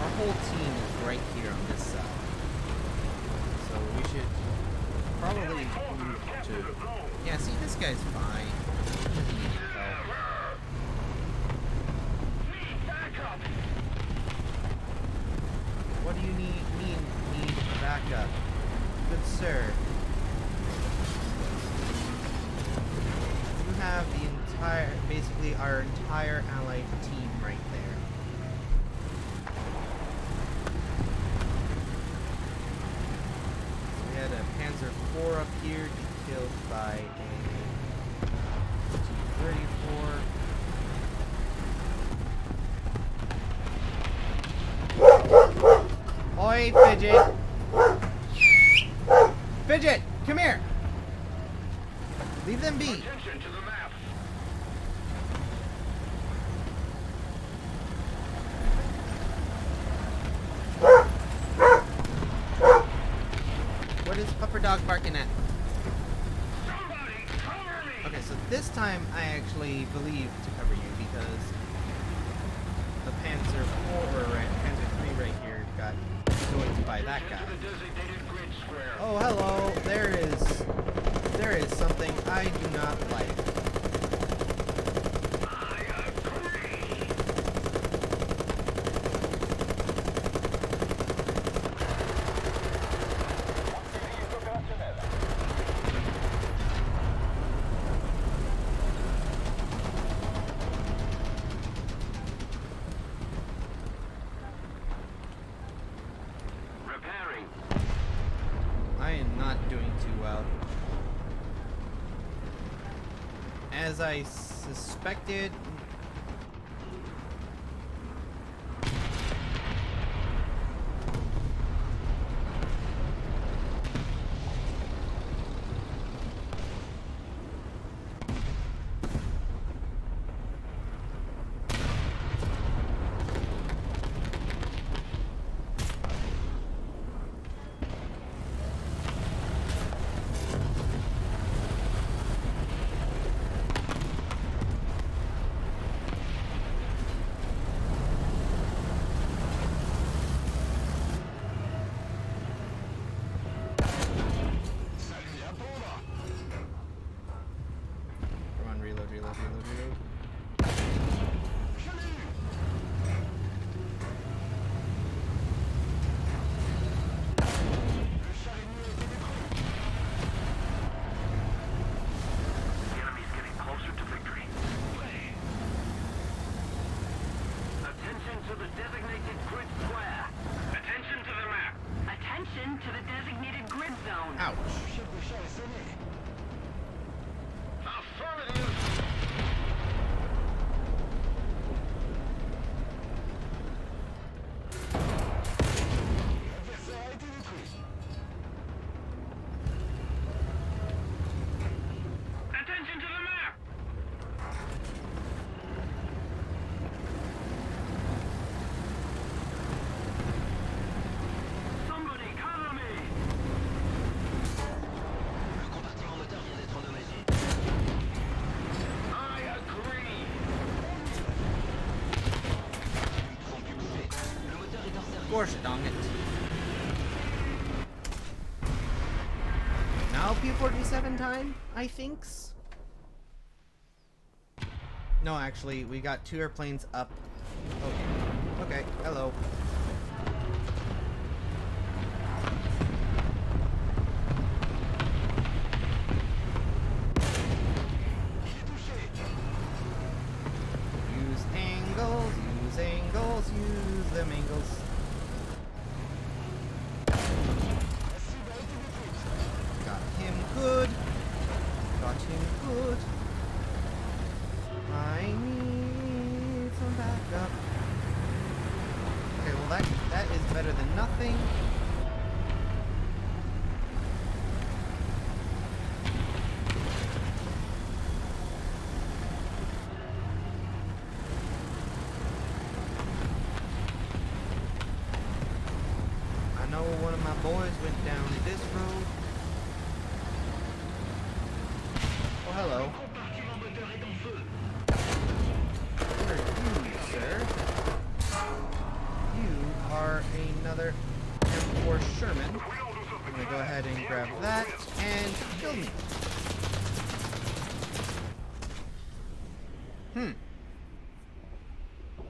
Speaker 1: Our whole team is right here on this side. So we should probably move to... Yeah, see, this guy's fine. Doesn't need help. What do you need backup? Good sir. You have basically our entire allied team right there. So we had a Panzer IV up here killed by a T-34. Oi, Fidget! Fidget, come here! Leave them be.
Speaker 3: Attention to the map.
Speaker 1: What is Pupper Dog barking at?
Speaker 3: Somebody cover me.
Speaker 1: Okay, so this time I actually believe to cover you because the Panzer IV or Panzer III right here got joined by that guy.
Speaker 3: Attention to the designated grid square.
Speaker 1: Oh, hello. There is something I do not like.
Speaker 3: I agree. Repairing.
Speaker 1: I am not doing too well. As I suspected... Come on, reload.
Speaker 3: The enemy's getting closer to victory. Attention to the designated grid square. Attention to the map.
Speaker 2: Attention to the designated grid zone.
Speaker 1: Ouch.
Speaker 3: Affirmative. Attention to the map. Somebody cover me. I agree.
Speaker 1: Gosh dang it. Now P-47 time, I thinks? No, actually, we got 2 airplanes up. Okay, hello. Use angles, use them angles. Got him good. better than nothing. I know one of my boys went down this road. Oh, hello. Who are you, sir? You are another M4 Sherman. I'm gonna go ahead and grab that and kill me.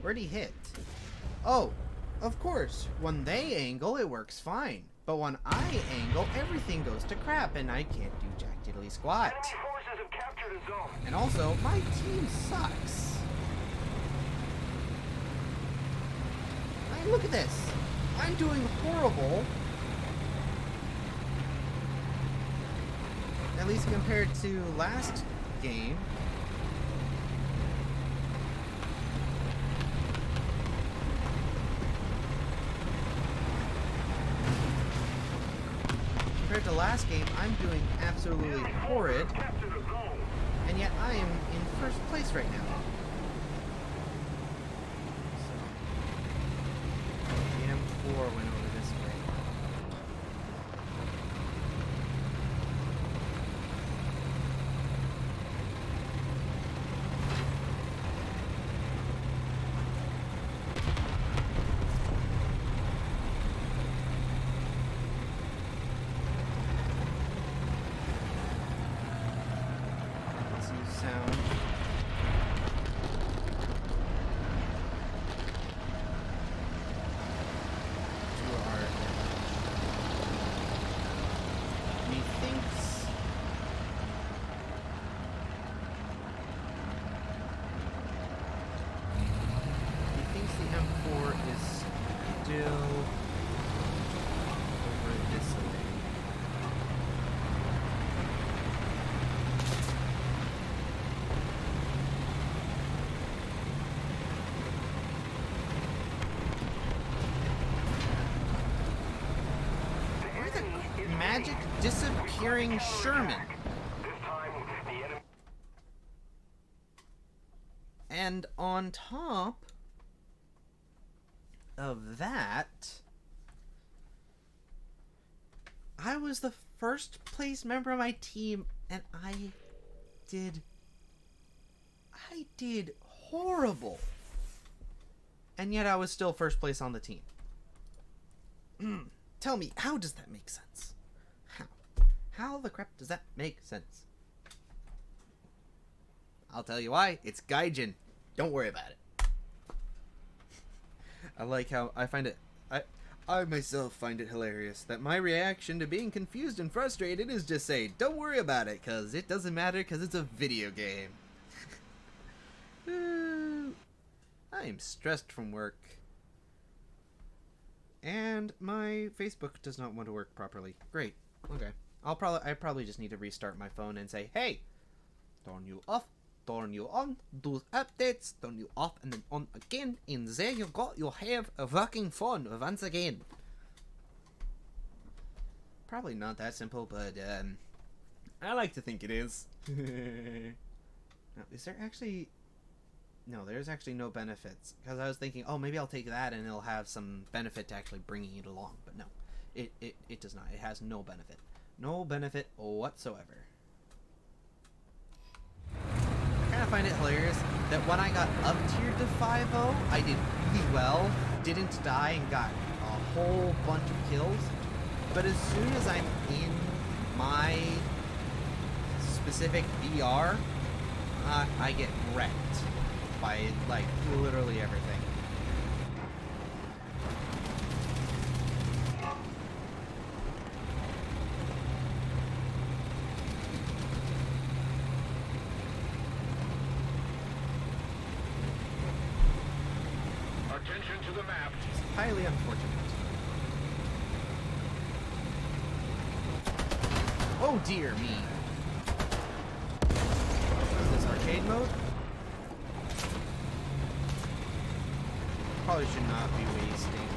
Speaker 1: Where'd he hit? Oh, of course. When they angle, it works fine. But when I angle, everything goes to crap and I can't do jack diddly squat.
Speaker 3: Enemy forces have captured a zone.
Speaker 1: And also, my team sucks. I mean, look at this. I'm doing horrible. At least compared to last game. Compared to last game, I'm doing absolutely horrid.
Speaker 3: Captured a zone.
Speaker 1: And yet I am in first place right now. So, the M4 went over this way. Let's use sound. To our methinks the M4 is still over this way. Where's the magic disappearing Sherman?
Speaker 3: This time, the enemy.
Speaker 1: And on top of that, I was the first place member of my team and I did horrible. And yet I was still first place on the team. Tell me, how does that make sense? How the crap does that make sense? I'll tell you why. It's Gaijin. Don't worry about it. I like how I find it... I myself find it hilarious that my reaction to being confused and frustrated is just say, don't worry about it, because it doesn't matter, because it's a video game. I am stressed from work. And my Facebook does not want to work properly. Great. Okay. I probably just need to restart my phone and say, hey, turn you off, turn you on, do updates, turn you off and then on again, and there you go, you'll have a working phone once again. Probably not that simple, but I like to think it is. Now, is there actually... No, there's actually no benefits. Because I was thinking, oh, maybe I'll take that and it'll have some benefit to actually bringing it along. But no, it does not. It has no benefit. No benefit whatsoever. I kind of find it hilarious that when I got up tiered to 5-0, I did really well, didn't die, and got a whole bunch of kills. But as soon as I'm in my specific VR, I get wrecked by, like, literally everything.
Speaker 3: Attention to the map.
Speaker 1: It's highly unfortunate. Oh dear me. Is this arcade mode? Probably should not be wasting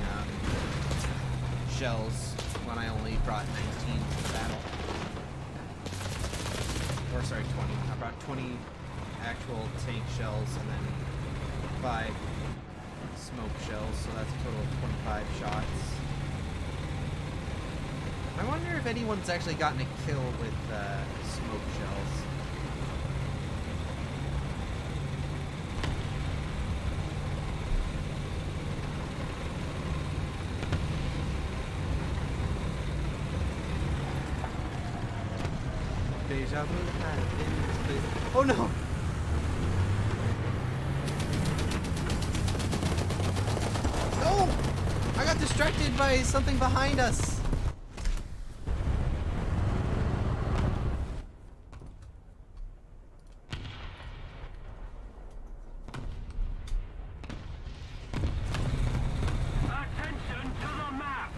Speaker 1: shells when I only brought 19 to the battle. Or sorry, 20. I brought 20 actual tank shells and then 5 smoke shells, so that's a total of 25 shots. I wonder if anyone's actually gotten a kill with smoke shells. Deja vu had been. Oh no! No! I got distracted by something behind us.
Speaker 3: Attention to the map!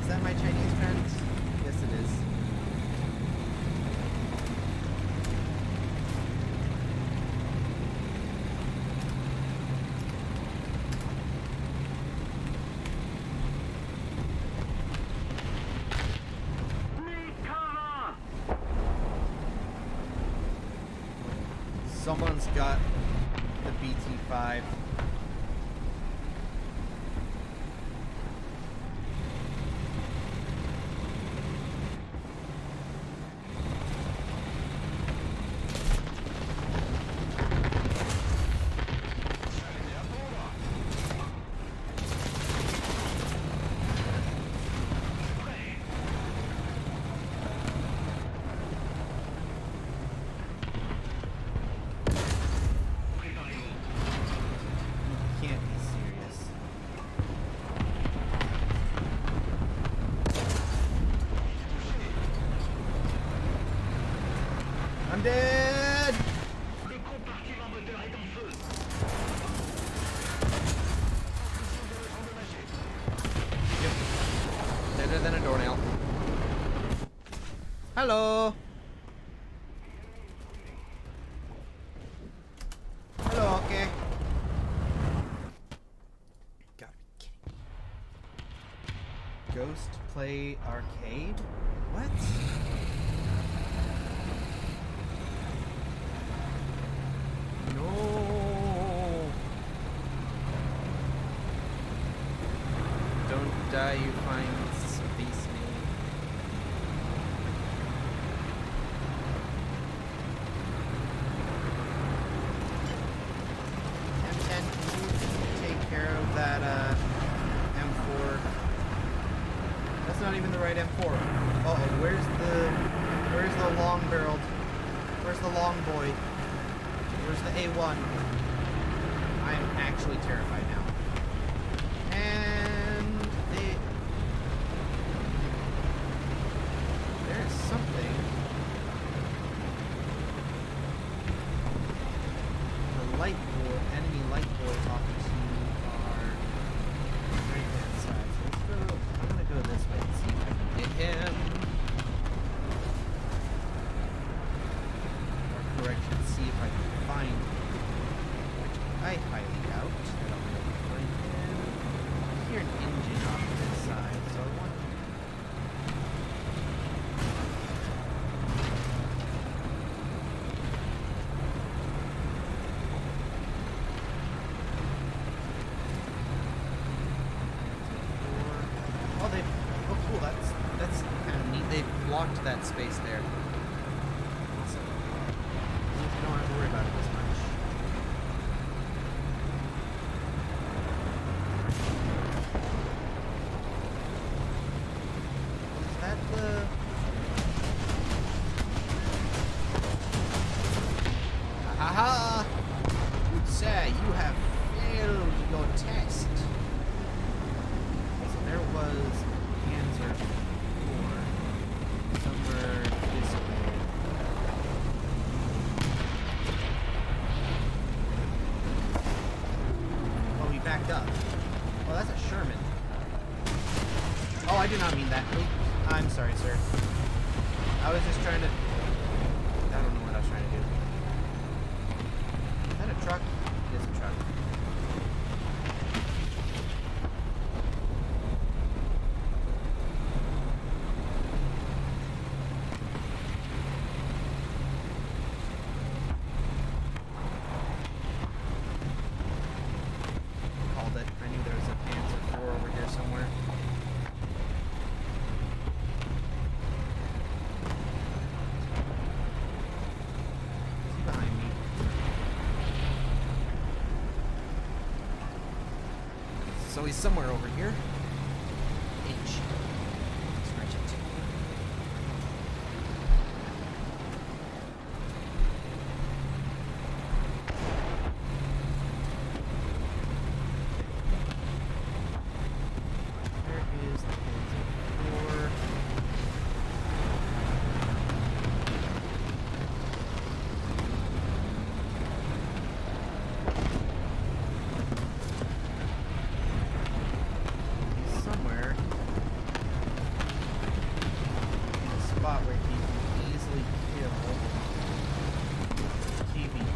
Speaker 1: Is that my Chinese friends? Yes, it is.
Speaker 3: Need cover!
Speaker 1: Someone's got the BT-5. Can't be serious. I'm dead!
Speaker 3: Le compartiment moteur est en feu!
Speaker 1: Yep. Deader than a doornail. Hello! Hello, okay. Gotta be kidding me. Ghost Play Arcade? What? No. Don't die, you fine space man. M10, can you take care of that M4? That's not even the right M4. Uh-oh, where's the long barreled? Where's the long boy? Where's the A1? I'm actually terrified now. And there's something. The light boy, enemy light boys off to our right hand side. So let's go. I'm gonna go this way and see if I can get him. Or correction, see if I can find him. Which I highly doubt that I'll be able to find him. I hear an engine off to this side, so I want. Oh, they. Oh, cool. That's kind of neat. They blocked that space there. So, you don't have to worry about it as much. Is that the? Aha! Good sir, you have failed your test. So there was Panzer IV somewhere this way. Oh, he backed up. Oh, that's a Sherman. Oh, I did not mean that. Oop. I'm sorry, sir. I was just trying to. I don't know what I was trying to do. Is that a truck? It is a truck. so he's somewhere over here. H. Stretch it. There is the Panzer IV. Somewhere in a spot where he can easily kill TV2.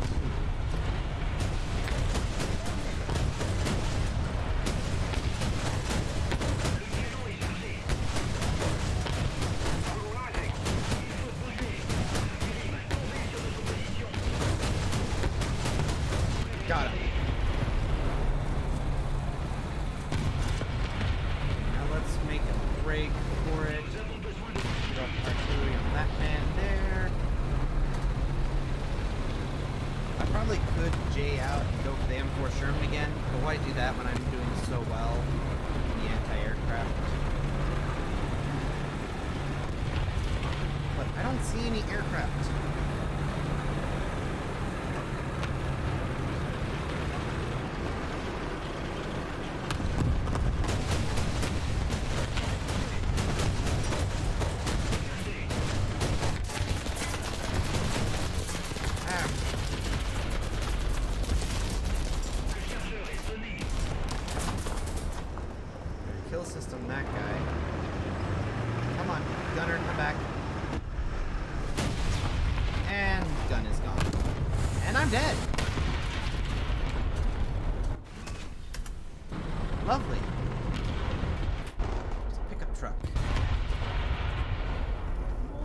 Speaker 1: Got him. Now let's make a break for it. Get off artillery on that man there. I probably could J out and go for the M4 Sherman again, but why do that when I'm doing so well in the anti-aircraft? But I don't see any aircraft. Kill system, that guy. Come on, gunner, come back. And gun is gone. And I'm dead. Lovely. There's a pickup truck.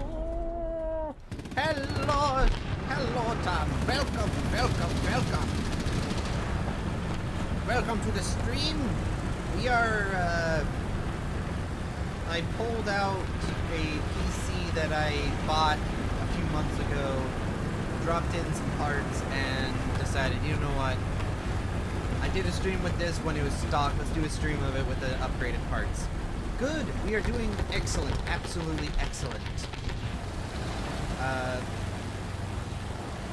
Speaker 1: Oh, hello, hello, Tom. Welcome, welcome, welcome. Welcome to the stream. We are, I pulled out a PC that I bought a few months ago, dropped in some parts, and decided, you know what, I did a stream with this when it was stock, let's do a stream of it with the upgraded parts. Good, we are doing excellent, absolutely excellent.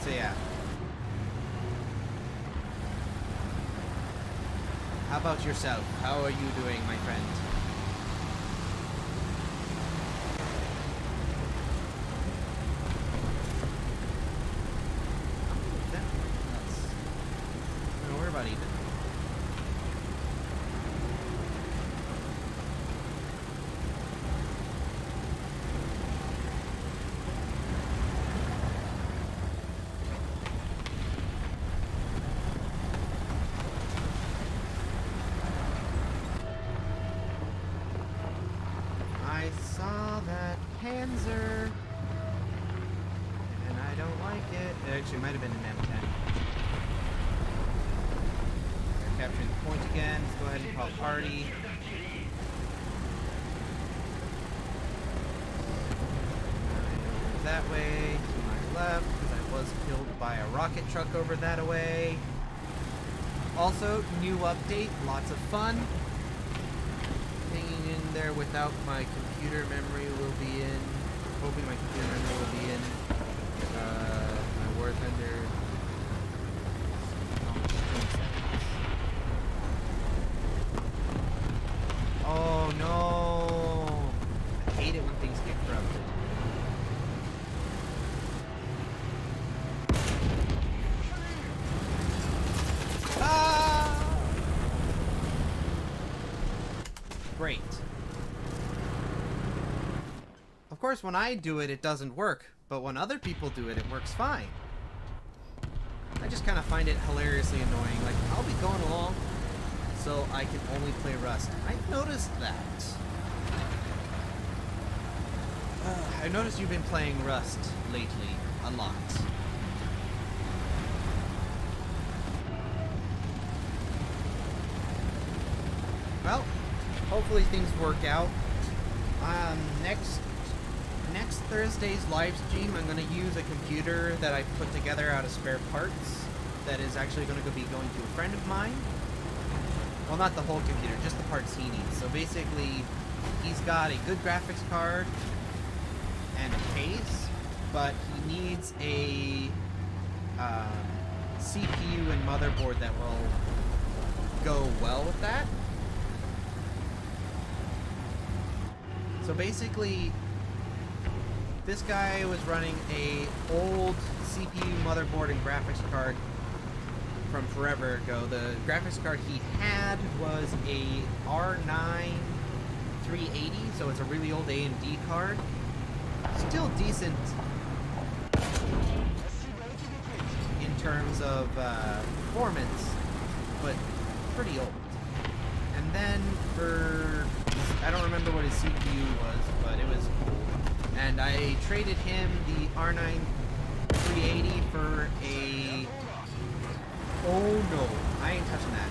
Speaker 1: So yeah. How about yourself? How are you doing, my friend? Don't worry about Ethan. I saw that Panzer, and I don't like it. It actually might have been an M10. They're capturing the point again. Let's go ahead and call party. That way, to my left, because I was killed by a rocket truck over that way. Also, new update, lots of fun. Hanging in there without my computer memory will be in. Hoping my computer memory will be in. My War Thunder. Oh no! I hate it when things get corrupted. Ah! Great. Of course, when I do it, it doesn't work. But when other people do it, it works fine. I just kind of find it hilariously annoying. Like, I'll be going along, so I can only play Rust. I've noticed that. I noticed you've been playing Rust lately a lot. Well, hopefully things work out. Next Thursday's live stream, I'm going to use a computer that I put together out of spare parts that is actually going to be going to a friend of mine. well, not the whole computer, just the parts he needs. So basically, he's got a good graphics card and a case, but he needs a CPU and motherboard that will go well with that. So basically, this guy was running a old CPU, motherboard, and graphics card from forever ago. The graphics card he had was a R9 380, so it's a really old AMD card. Still decent in terms of performance, but pretty old. And then for, I don't remember what his CPU was, but it was old. And I traded him the R9 380 for a, oh no, I ain't touching that.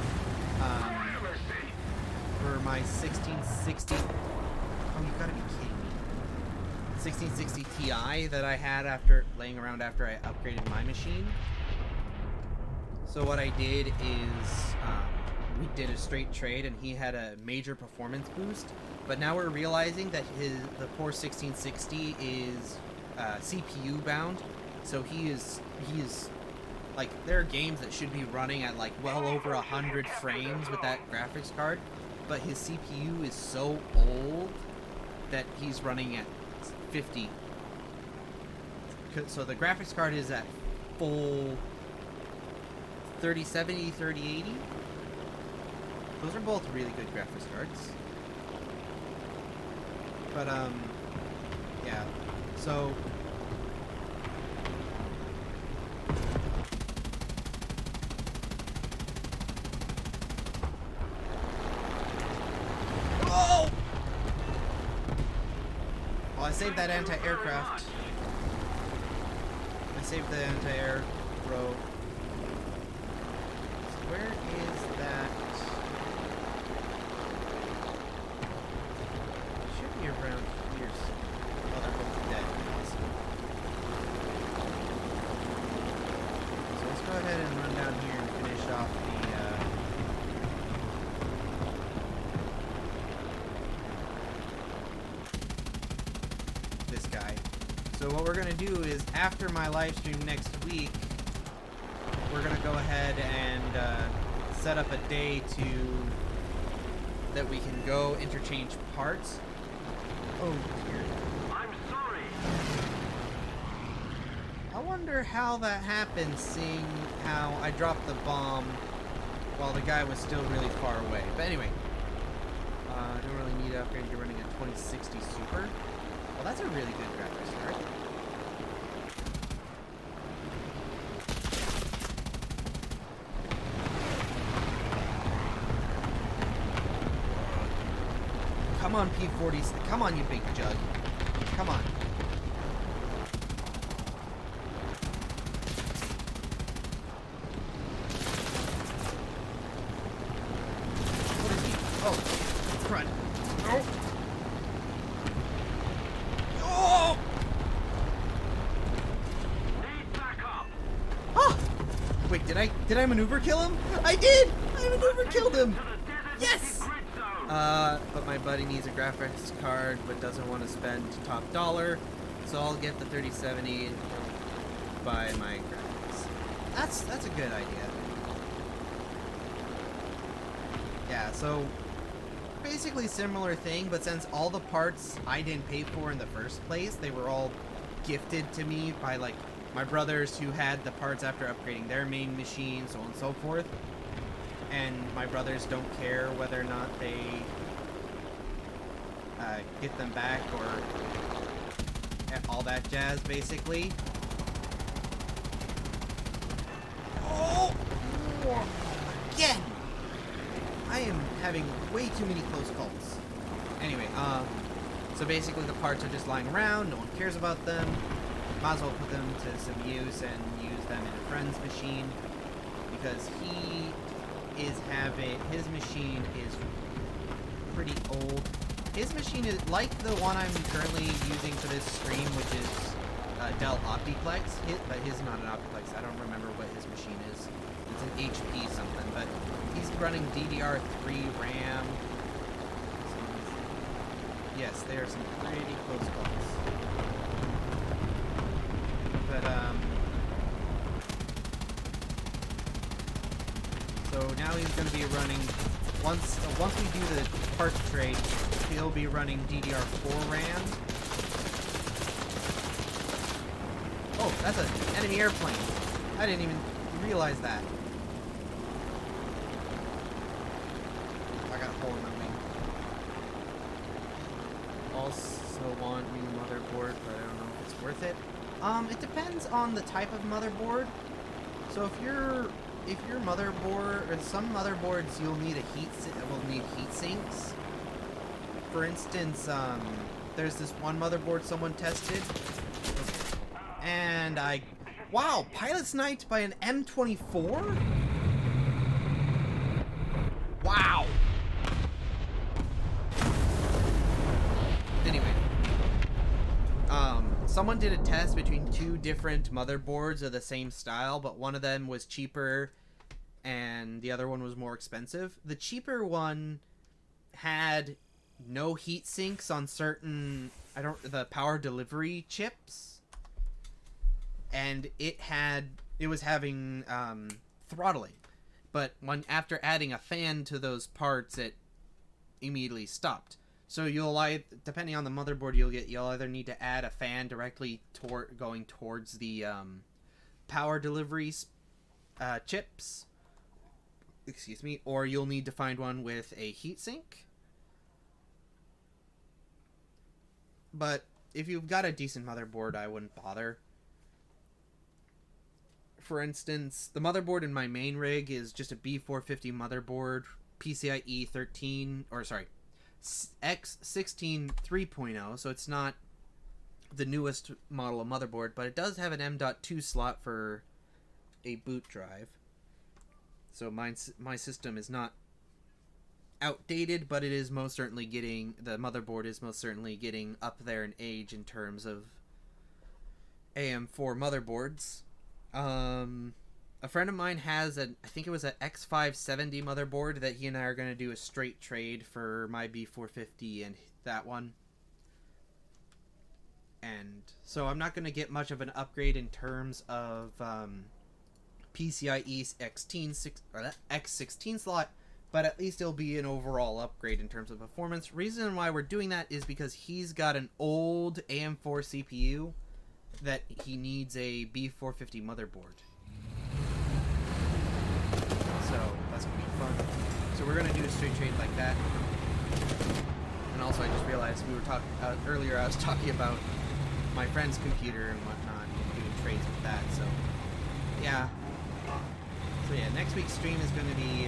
Speaker 1: For my 1660, oh, you gotta be kidding me. 1660 Ti that I had after laying around after I upgraded my machine. So what I did is we did a straight trade, and he had a major performance boost. But now we're realizing that the poor 1660 is CPU bound. So he is like, there are games that should be running at like well over 100 frames with that graphics card, but his CPU is so old that he's running at 50. So the graphics card is at full 3070, 3080. Those are both really good graphics cards. But yeah. So oh! Well, I saved that anti-aircraft. I saved the anti-air throw. So where is that? It should be around here. Oh, they're both dead. Awesome. So let's go ahead and run down here and finish off this guy. So what we're gonna do is, after my live stream next week, we're gonna go ahead and set up a day that we can go interchange parts. Oh dear.
Speaker 3: I'm sorry.
Speaker 1: I wonder how that happened, seeing how I dropped the bomb while the guy was still really far away. But anyway, I don't really need to upgrade. You're running a 2060 Super. Well, that's a really good graphics card. Come on, P40s. Come on, you big jug. Come on. What is he? Oh, it's front. Oh. Oh!
Speaker 3: Need backup.
Speaker 1: Oh! Wait, did I maneuver kill him? I did! I maneuver killed him!
Speaker 3: To the designated
Speaker 1: Yes!
Speaker 3: grid zone.
Speaker 1: But my buddy needs a graphics card but doesn't want to spend top dollar, so I'll get the 3070 and buy my graphics. That's a good idea. Yeah, so basically similar thing, but since all the parts I didn't pay for in the first place, they were all gifted to me by like my brothers who had the parts after upgrading their main machine, so on and so forth. And my brothers don't care whether or not they get them back or all that jazz, basically. Oh! Again! I am having way too many close calls. Anyway, so basically the parts are just lying around, no one cares about them. Might as well put them to some use and use them in a friend's machine, because his machine is pretty old. His machine is like the one I'm currently using for this stream, which is Dell Optiplex, but his is not an Optiplex. I don't remember what his machine is. It's an HP something, but he's running DDR3 RAM. Yes, there are some pretty close calls. But, so now he's going to be running, once we do the parts trade, he'll be running DDR4 RAM. Oh, that's an enemy airplane. I didn't even realize that. I got a hole in my wing. Also want new motherboard, but I don't know if it's worth it. It depends on the type of motherboard. So if your motherboard, or some motherboards, you'll need will need heat sinks. For instance, there's this one motherboard someone tested, and wow, pilot sniped by an M24? Wow. Anyway, someone did a test between two different motherboards of the same style, but one of them was cheaper and the other one was more expensive. The cheaper one had no heat sinks on certain, the power delivery chips, and it was having throttling, but after adding a fan to those parts, it immediately stopped. So depending on the motherboard you'll either need to add a fan directly going towards the power delivery chips, excuse me, or you'll need to find one with a heatsink. But if you've got a decent motherboard, I wouldn't bother. For instance, the motherboard in my main rig is just a B450 motherboard, PCIe 13, or sorry, X16 3.0, so it's not the newest model of motherboard, but it does have an M.2 slot for a boot drive. So my system is not outdated, but it is most certainly the motherboard is most certainly getting up there in age in terms of AM4 motherboards. A friend of mine has I think it was an X570 motherboard that he and I are going to do a straight trade for my B450 and that one. And so I'm not going to get much of an upgrade in terms of PCIe X16 slot, but at least it'll be an overall upgrade in terms of performance. Reason why we're doing that is because he's got an old AM4 CPU that he needs a B450 motherboard. So that's gonna be fun. So we're gonna do a straight trade like that. And also I just realized we were talking earlier, I was talking about my friend's computer and whatnot, and doing trades with that. So yeah. So yeah, next week's stream is going to be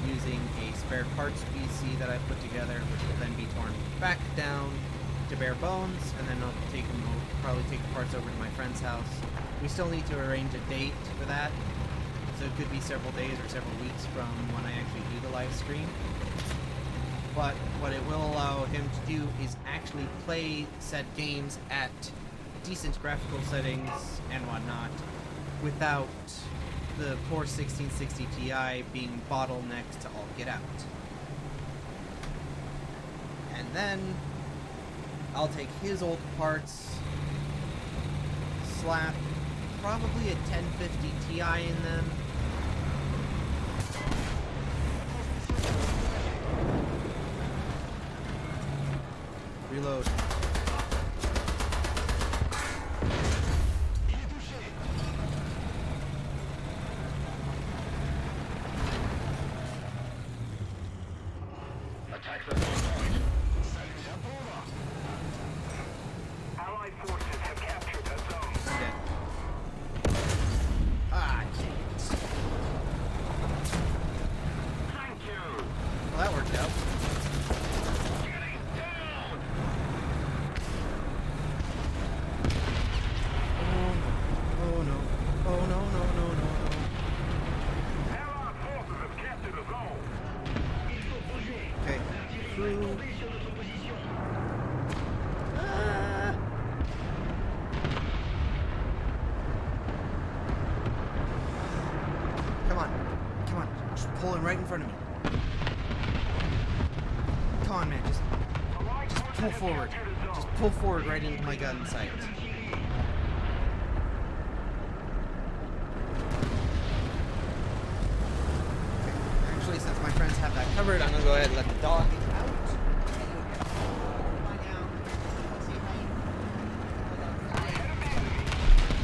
Speaker 1: using a spare parts PC that I put together, which will then be torn back down to bare bones, and then I'll probably take the parts over to my friend's house. We still need to arrange a date for that, so it could be several days or several weeks from when I actually do the live stream. But what it will allow him to do is actually play said games at decent graphical settings and whatnot, without the poor 1660 Ti being bottlenecked to all get out. And then I'll take his old parts, slap probably a 1050 Ti in them, reload.
Speaker 3: Attack the point. Allied forces have captured the zone.
Speaker 1: Dead. Ah, dang it. pulling right in front of me. Come on, man, just pull forward. Just pull forward right into my gun sight. Okay, actually, since my friends have that covered, I'm gonna go ahead and let the dog out.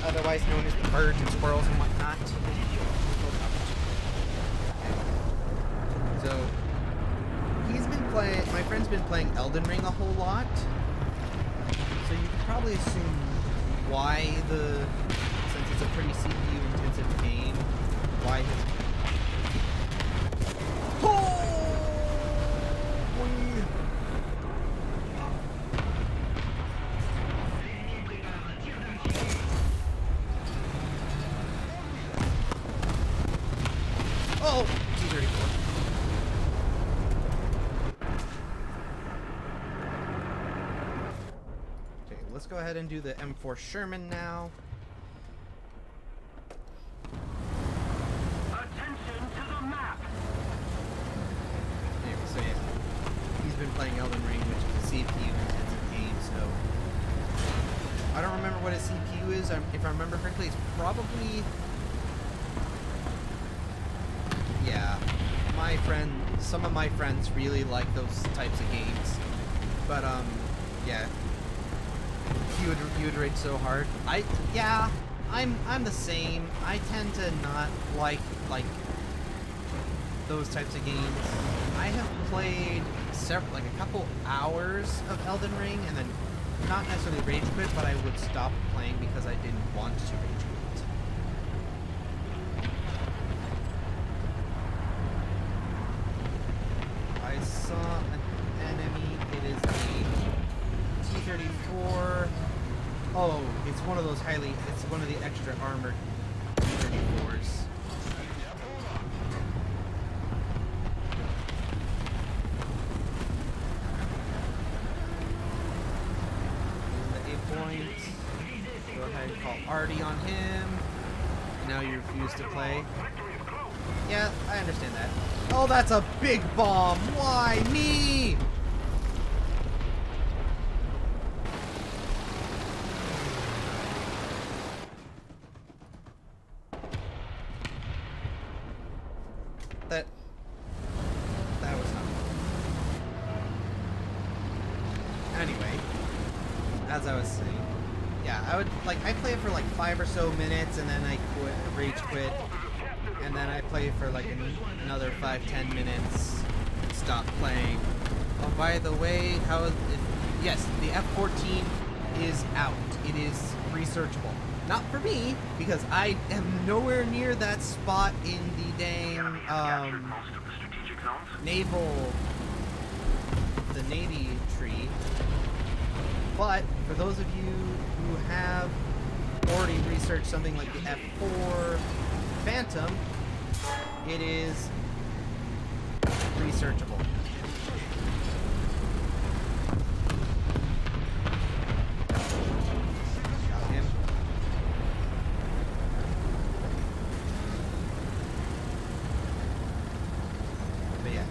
Speaker 1: Otherwise known as the birds and squirrels and whatnot. So, my friend's been playing Elden Ring a whole lot. So you can probably assume why since it's a pretty CPU intensive game, why his... Oh! T-34. Okay, let's go ahead and do the M4 Sherman now.
Speaker 3: Attention to the map.
Speaker 1: Anyway, so yeah, he's been playing Elden Ring, which is a CPU intensive game, so I don't remember what his CPU is. If I remember correctly, it's probably... Yeah, some of my friends really like those types of games, but yeah, you would rage so hard. I'm the same. I tend to not like those types of games. I have played a couple hours of Elden Ring, and then not necessarily rage quit, but I would stop playing because I didn't want to rage quit. I saw an enemy. It is a T-34. Oh, it's one of those it's one of the extra armored T-34s. The 8 point. Go ahead and call Artie on him. Now you refuse to play. Yeah, I understand that. Oh, that's a big bomb! Why me? That was not... Anyway, as I was saying, yeah, I play it for like 5 or so minutes, and then I rage quit. And then I play for like another 5-10 minutes, stop playing. Oh, by the way, yes, the F-14 is out. It is researchable. Not for me, because I am nowhere near that spot in the dang the Navy tree. But for those of you who have already researched something like the F4 Phantom, it is researchable. Got him. But yeah.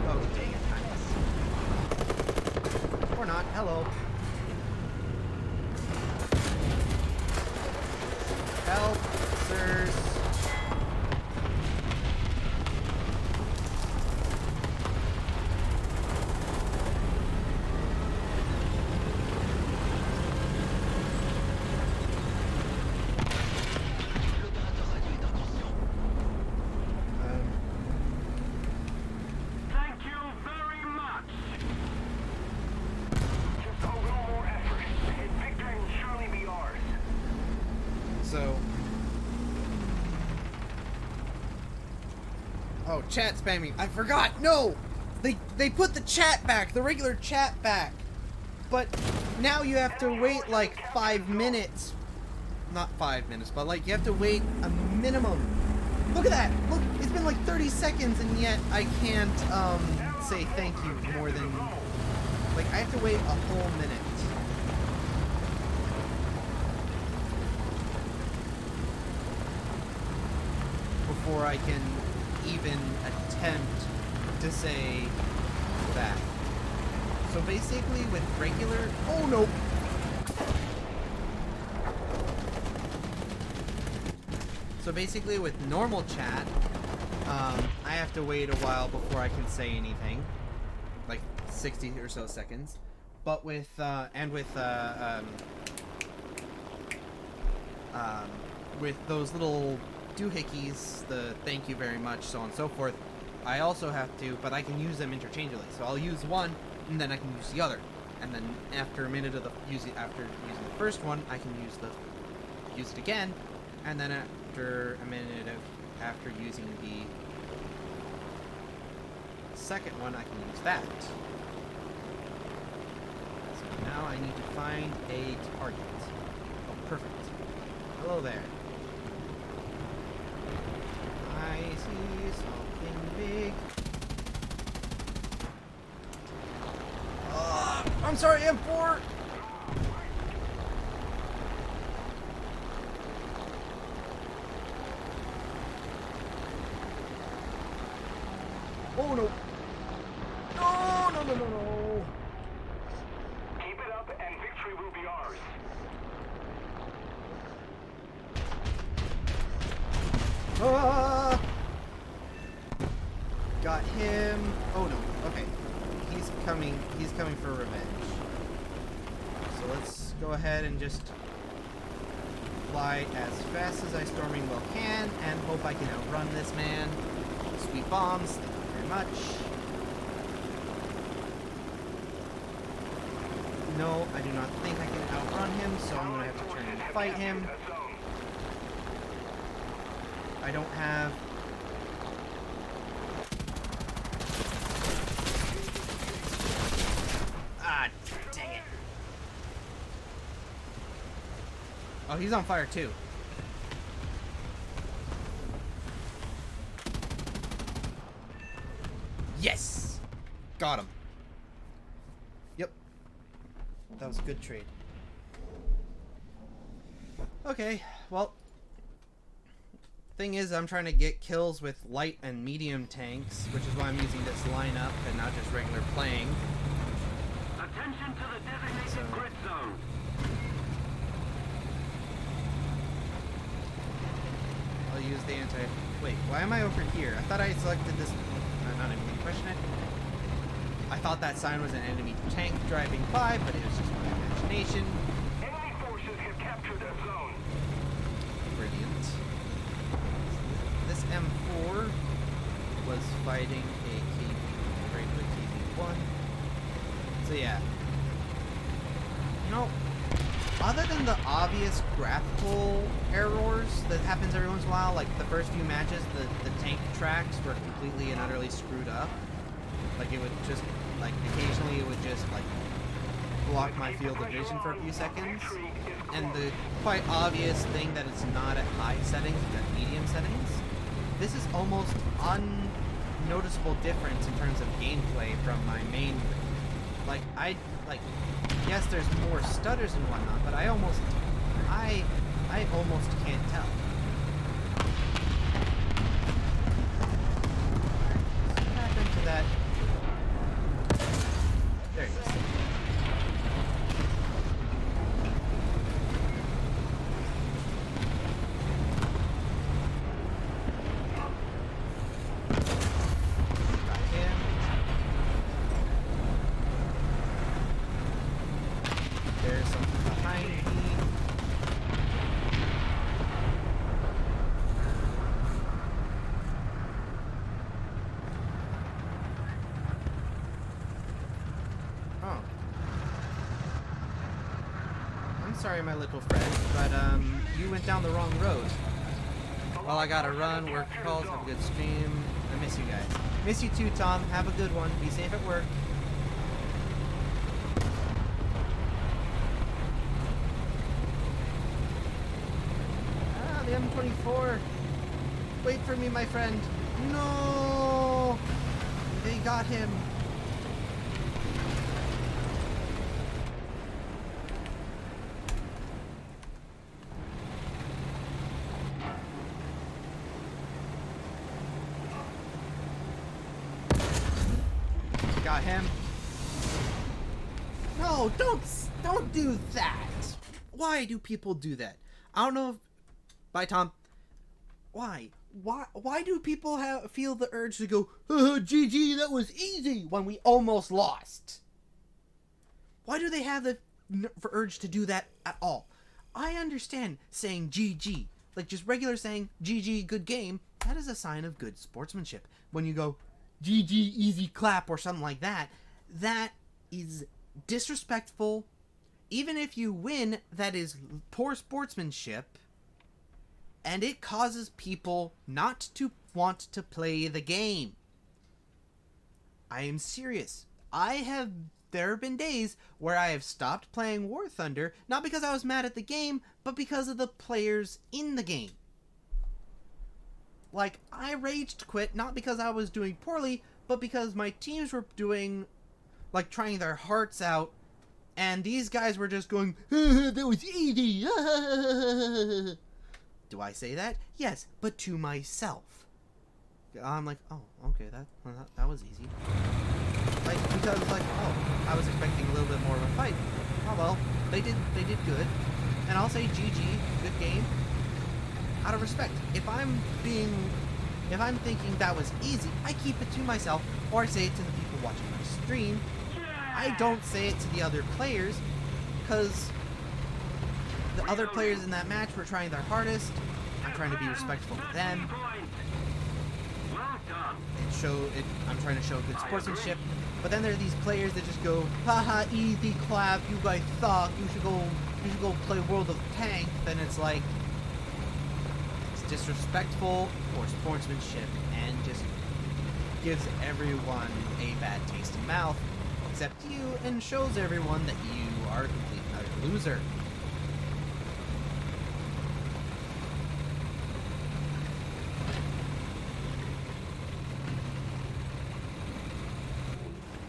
Speaker 1: Oh, dang it. Or not. Hello. Help, sirs.
Speaker 3: Thank you very much. Just a little more effort, and victory will surely be ours.
Speaker 1: So... Oh, chat spamming. I forgot! No! They put the chat back, the regular chat back. But now you have to wait like 5 minutes. Not 5 minutes, but like you have to wait a minimum. Look at that! Look, it's been like 30 seconds and yet I can't say thank you more than... Like, I have to wait a whole minute. before I can even attempt to say that. So basically with regular... Oh no! So basically with normal chat, I have to wait a while before I can say anything. Like 60 or so seconds. But with, with those little doohickeys, the thank you very much, so on and so forth, I also have to, but I can use them interchangeably. So I'll use one, and then I can use the other. And then after a minute of after using the first one, I can use it again, and then after a minute after using the second one, I can use that. So now I need to find a target. Oh, perfect. Hello there. I see something big. I'm sorry, M4! Oh no! No, no, no, no, no!
Speaker 3: Keep it up and victory will be ours.
Speaker 1: Ah! Got him. Oh no. Okay. He's coming for revenge. So let's go ahead and just fly as fast as I storming well can and hope I can outrun this man. Sweet bombs. Thank you very much. No, I do not think I can outrun him, so I'm gonna have to try and fight him. I don't have... Ah, dang it. Oh, he's on fire too. Yes! Got him. Yep. That was a good trade. Okay, well... Thing is, I'm trying to get kills with light and medium tanks, which is why I'm using this lineup and not just regular playing.
Speaker 3: Attention to the designated grid zone.
Speaker 1: I'll use the anti... Wait, why am I over here? I thought I selected this... I'm not even going to question it. I thought that sign was an enemy tank driving by, but it was just my imagination.
Speaker 3: Enemy forces have captured a zone.
Speaker 1: Brilliant. This M4 was fighting a regular KV-1. So yeah. You know, other than the obvious graphical errors that happens every once in a while, like the first few matches, the tank tracks were completely and utterly screwed up. Like it would just, like occasionally it would just like block my field of vision for a few seconds. And the quite obvious thing that it's not at high settings, it's at medium settings. This is almost unnoticeable difference in terms of gameplay from my main. Like yes, there's more stutters and whatnot, but I almost can't tell. What happened to that? There he is. Sorry, my little friend, but you went down the wrong road. Well, I gotta run, work calls, have a good stream. I miss you guys. Miss you too, Tom. Have a good one. Be safe at work. Ah, the M24. Wait for me, my friend. No! They got him. No, don't do that. Why do people do that? I don't know if... Bye, Tom. Why? Why do people feel the urge to go, GG, that was easy, when we almost lost? Why do they have the urge to do that at all? I understand saying GG, like just regular saying GG, good game. That is a sign of good sportsmanship. When you go GG, easy clap, or something like that, that is disrespectful. Even if you win, that is poor sportsmanship. And it causes people not to want to play the game. I am serious. There have been days where I have stopped playing War Thunder, not because I was mad at the game, but because of the players in the game. Like, I raged quit, not because I was doing poorly, but because my teams were doing, like, trying their hearts out, and these guys were just going, that was easy. Do I say that? Yes, but to myself. I'm like, oh, okay, that was easy. Like, because, like, oh, I was expecting a little bit more of a fight. Oh well, they did good. And I'll say GG, good game. Out of respect. If I'm thinking that was easy, I keep it to myself, or I say it to the people watching my stream. I don't say it to the other players, because the other players in that match were trying their hardest. I'm trying to be respectful to them. I'm trying to show good sportsmanship. But then there are these players that just go, haha, easy clap, you guys suck, you should go play World of Tanks. Then it's like, it's disrespectful for sportsmanship and just gives everyone a bad taste in mouth, except you, and shows everyone that you are a complete and utter loser.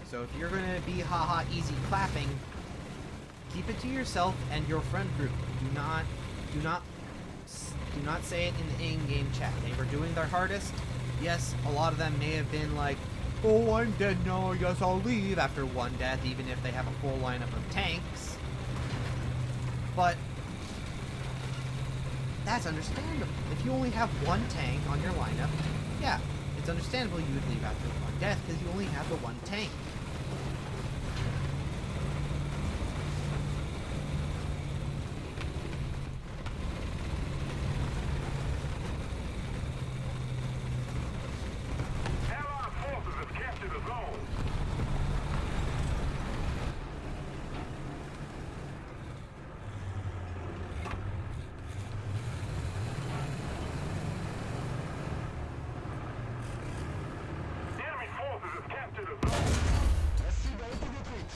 Speaker 1: So if you're gonna be haha easy clapping, keep it to yourself and your friend group. Do not say it in the in-game chat. They were doing their hardest. Yes, a lot of them may have been like, oh, I'm dead now, I guess I'll leave after one death, even if they have a full lineup of tanks. But that's understandable. If you only have one tank on your lineup, yeah, it's understandable you would leave after one death because you only have the one tank.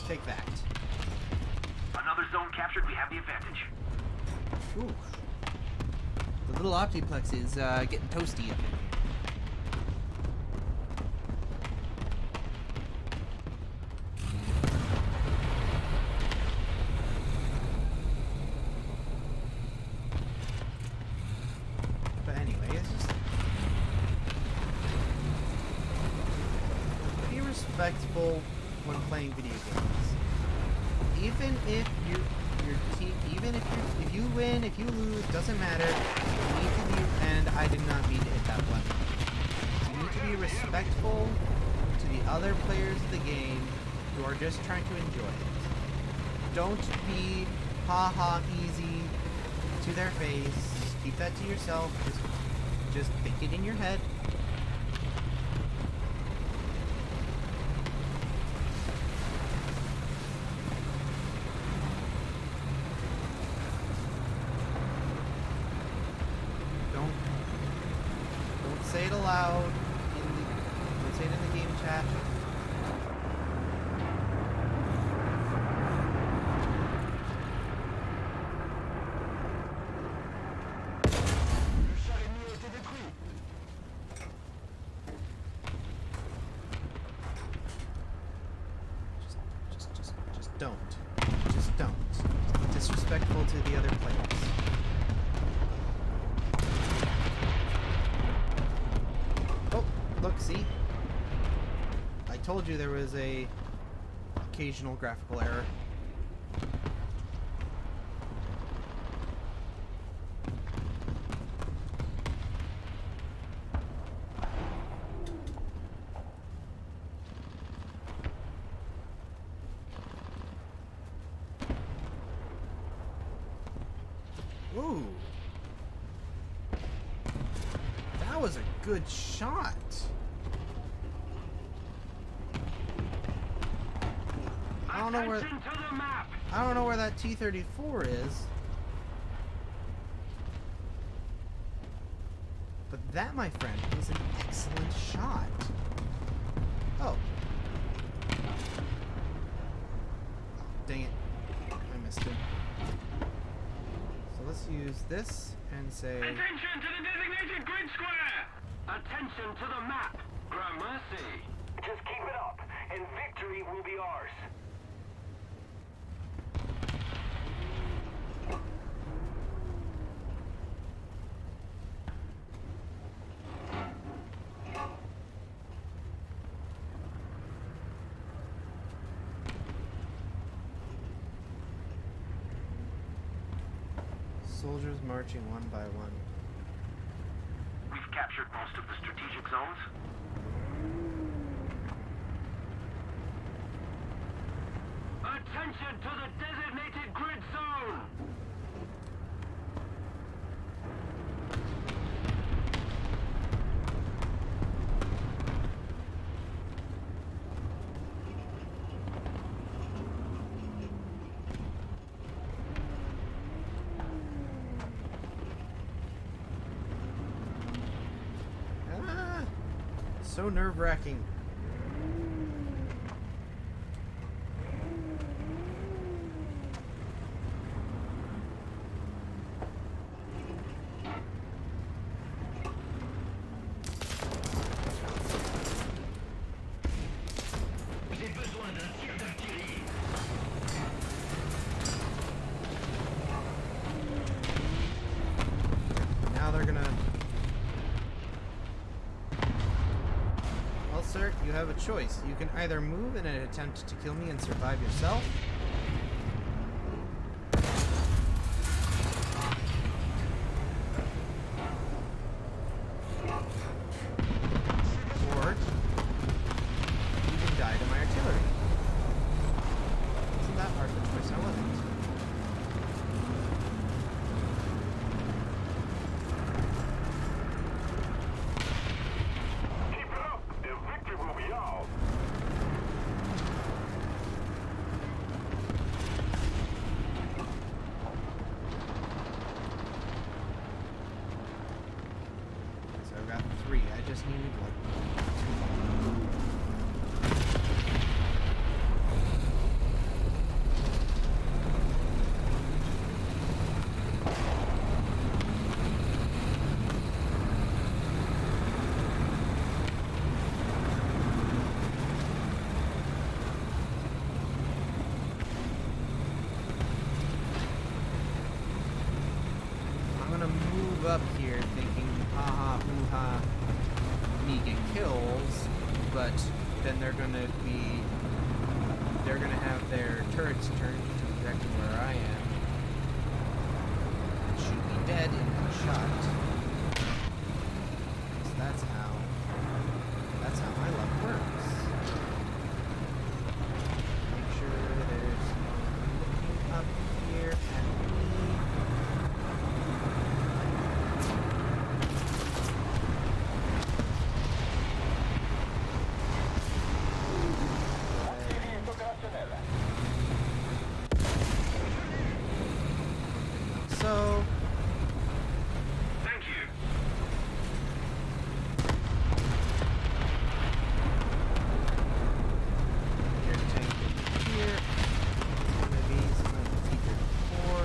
Speaker 1: Take that.
Speaker 3: Another zone captured, we have the advantage.
Speaker 1: Ooh. The little Optiplex is getting toasty up in here. But anyway, it's just... be respectful when playing video games. Even if if you win, if you lose, doesn't matter. You need to be, and I did not mean to hit that button. You need to be respectful to the other players of the game who are just trying to enjoy it. Don't be haha easy to their face. Keep that to yourself. Just think it in your head. Say it aloud. Don't say it in the game chat. Just don't. Just don't. Disrespectful to the other players. Look, see? I told you there was a occasional graphical error. Ooh. That was a good shot. I don't know where
Speaker 3: Attention to the map.
Speaker 1: I don't know where that T-34 is. But that, my friend, was an excellent shot. Oh. Dang it. I missed it. So let's use this and say...
Speaker 3: Attention to the designated grid square. Attention to the map. Gramercy. Just keep it up, and victory will be ours.
Speaker 1: Soldiers marching one by one.
Speaker 3: We've captured most of the strategic zones. Attention to the designated grid zone!
Speaker 1: Ah, so nerve-wracking. Now they're gonna... Well, sir, you have a choice. You can either move in an attempt to kill me and survive yourself, or you can die to my artillery. Isn't that hard of a choice? I wasn't.
Speaker 3: Keep it up, and victory will be ours.
Speaker 1: So I've got 3. I just needed like 2 more. I'm gonna move up here thinking, haha, hoo-ha, me get kills, but then they're gonna have their turrets turned to exactly where I am. And shoot me dead in one shot. So that's how my luck works. Make sure there's no one looking up here at me. So,
Speaker 3: Thank you.
Speaker 1: your tank is here. One of these, one of the T-34.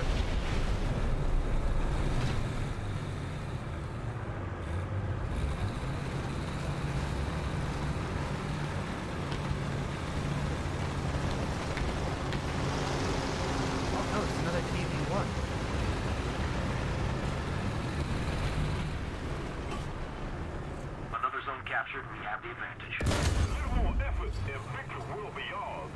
Speaker 1: Oh no, it's another KV-1.
Speaker 3: Another zone captured, we have the advantage. A little more effort, and victory will be ours.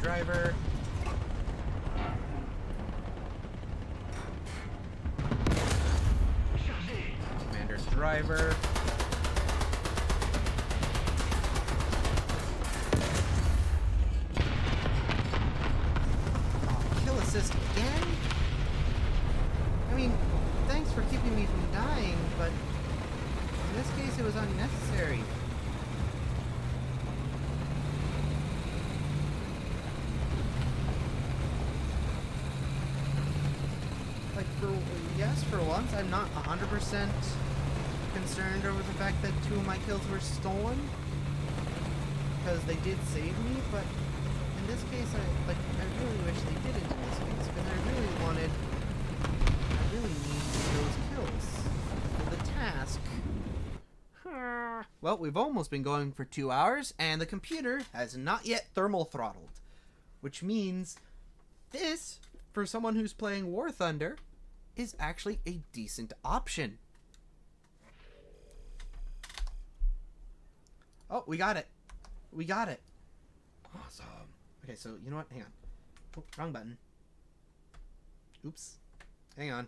Speaker 1: driver. Commander driver. Oh, kill assist again? I mean, thanks for keeping me from dying, but in this case it was unnecessary. Yes, for once, I'm not 100% concerned over the fact that 2 of my kills were stolen, because they did save me, but in this case, I really wish they didn't in this case, because I really need those kills for the task. Well, we've almost been going for 2 hours, and the computer has not yet thermal throttled, which means this, for someone who's playing War Thunder, is actually a decent option. Oh, we got it. We got it. Awesome. Okay, so you know what? Hang on. Oh, wrong button. Oops. Hang on.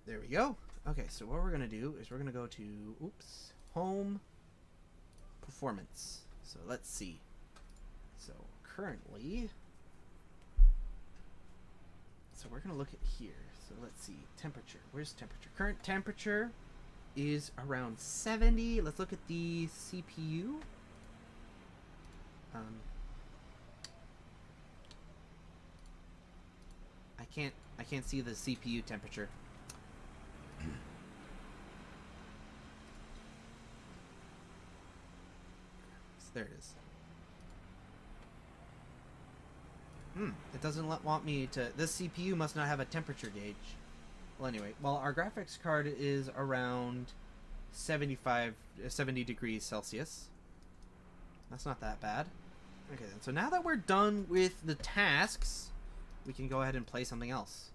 Speaker 1: There we go. Okay, so what we're going to do is we're going to go to, oops, home, performance. So let's see. So currently, so we're going to look at here. So let's see, temperature. Where's temperature? Current temperature is around 70. Let's look at the CPU. I can't see the CPU temperature. So there it is. It doesn't want me to... This CPU must not have a temperature gauge. Well, anyway, well, our graphics card is around 70 degrees Celsius. That's not that bad. Okay, then. So now that we're done with the tasks, we can go ahead and play something else.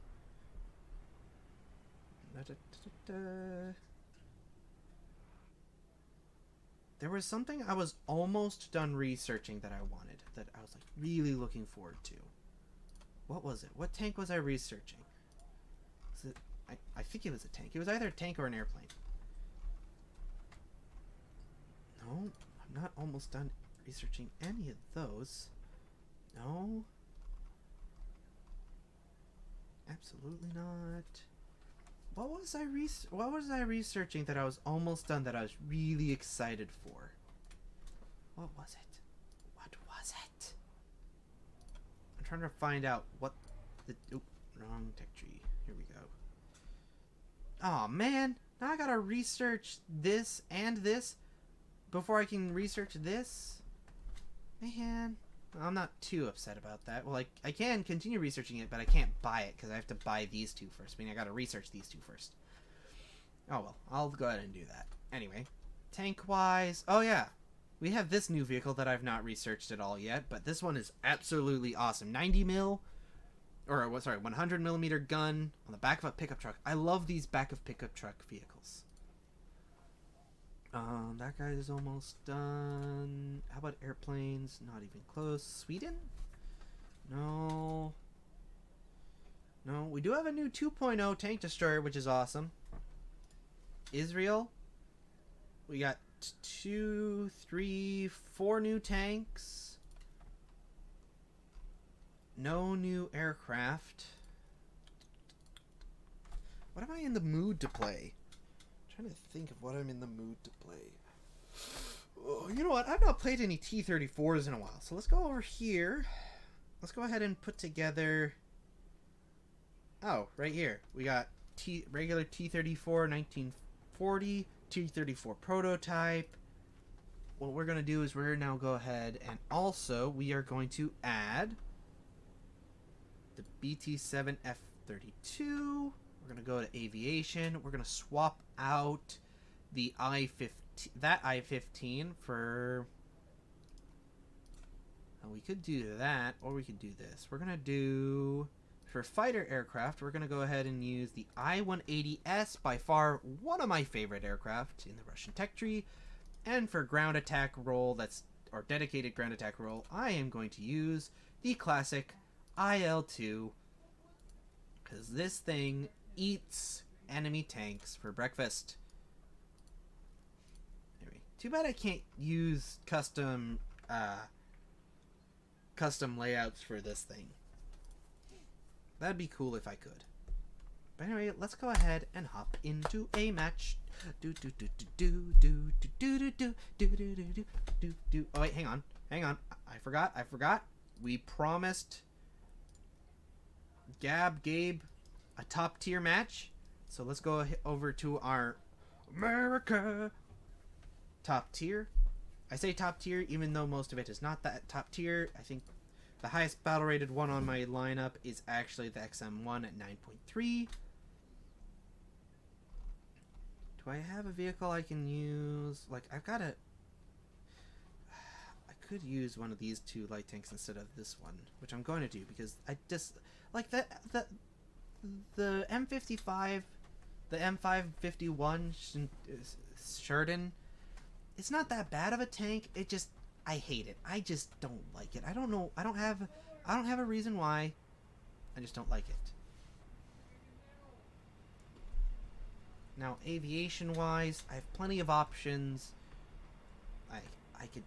Speaker 1: There was something I was almost done researching that I wanted, that I was like really looking forward to. What was it? What tank was I researching? Was it, I think it was a tank. It was either a tank or an airplane. No, I'm not almost done researching any of those. No. Absolutely not. What was I researching that I was almost done that I was really excited for? What was it? What was it? I'm trying to find out what the... Oop, wrong tech tree. Here we go. Oh man, now I gotta research this and this before I can research this? Man, I'm not too upset about that. Well, I can continue researching it, but I can't buy it because I have to buy these two first. I mean, I gotta research these two first. Oh well, I'll go ahead and do that. Anyway, tank-wise, oh yeah, we have this new vehicle that I've not researched at all yet, but this one is absolutely awesome. 100 millimeter gun on the back of a pickup truck. I love these back of pickup truck vehicles. That guy is almost done. How about airplanes? Not even close. Sweden? No. No, we do have a new 2.0 tank destroyer, which is awesome. Israel? We got 2, 3, 4 new tanks. No new aircraft. What am I in the mood to play? Trying to think of what I'm in the mood to play. Oh, you know what? I've not played any T-34s in a while. So let's go over here. Let's go ahead and put together... Oh, right here. We got regular T-34 1940, T-34 prototype. What we're going to do is we're now go ahead and also we are going to add the BT-7 F-32. We're going to go to aviation. We're going to swap out the I-15, that I-15 for... we could do that, or we could do this. We're going to do... For fighter aircraft, we're going to go ahead and use the I-180S, by far one of my favorite aircraft in the Russian tech tree. And for ground attack roll, or dedicated ground attack roll, I am going to use the classic IL-2, because this thing eats enemy tanks for breakfast. Anyway, too bad I can't use custom layouts for this thing. That'd be cool if I could. But anyway, let's go ahead and hop into a match. Oh wait, hang on. I forgot. We promised Gabe a top tier match. So let's go over to our America top tier. I say top tier even though most of it is not that top tier. I think the highest battle rated one on my lineup is actually the XM1 at 9.3. Do I have a vehicle I can use? Like, I could use one of these two light tanks instead of this one, which I'm going to do because I just like the M55, the M551 Sheridan. It's not that bad of a tank. It just, I hate it. I just don't like it. I don't know. I don't have a reason why. I just don't like it. Now, aviation-wise, I have plenty of options. I can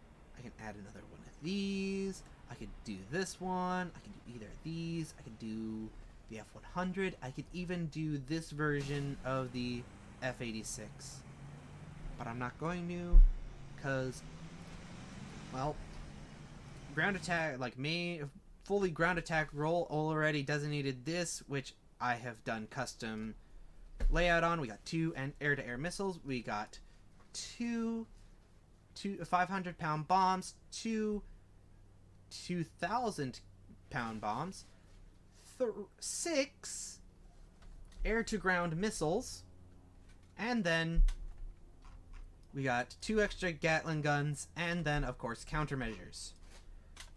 Speaker 1: add another one of these. I could do this one. I can do either of these. I could do the F-100. I could even do this version of the F-86. But I'm not going to, because, well, ground attack, like fully ground attack roll already designated this, which I have done custom layout on. We got 2 and air-to-air missiles. We got 2 500-pound bombs, 2 2,000-pound bombs, 6 air-to-ground missiles, and then we got 2 extra Gatling guns, and then, of course, countermeasures.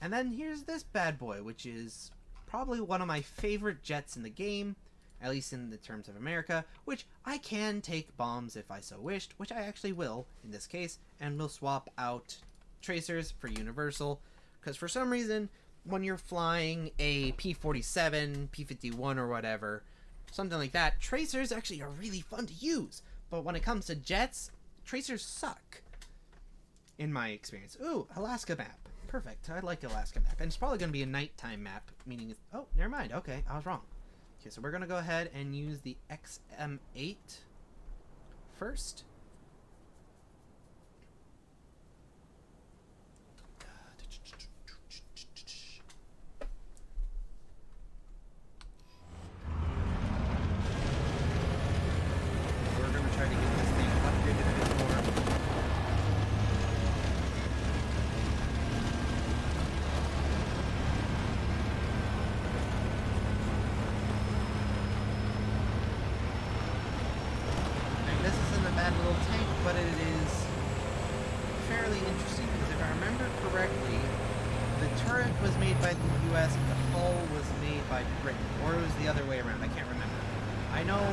Speaker 1: And then here's this bad boy, which is probably one of my favorite jets in the game, at least in the terms of America, which I can take bombs if I so wished, which I actually will in this case, and we'll swap out tracers for universal, because for some reason, when you're flying a P-47, P-51 or whatever, something like that, tracers actually are really fun to use, but when it comes to jets, tracers suck, in my experience. Ooh, Alaska map. Perfect. I like Alaska map, and it's probably going to be a nighttime map, meaning it's... Oh, never mind. Okay, I was wrong. Okay, so we're going to go ahead and use the XM8 first. We're going to try to get this thing upgraded a bit more. Bad little tank, but it is fairly interesting because if I remember correctly, the turret was made by the US and the hull was made by Britain, or it was the other way around. I can't remember. I know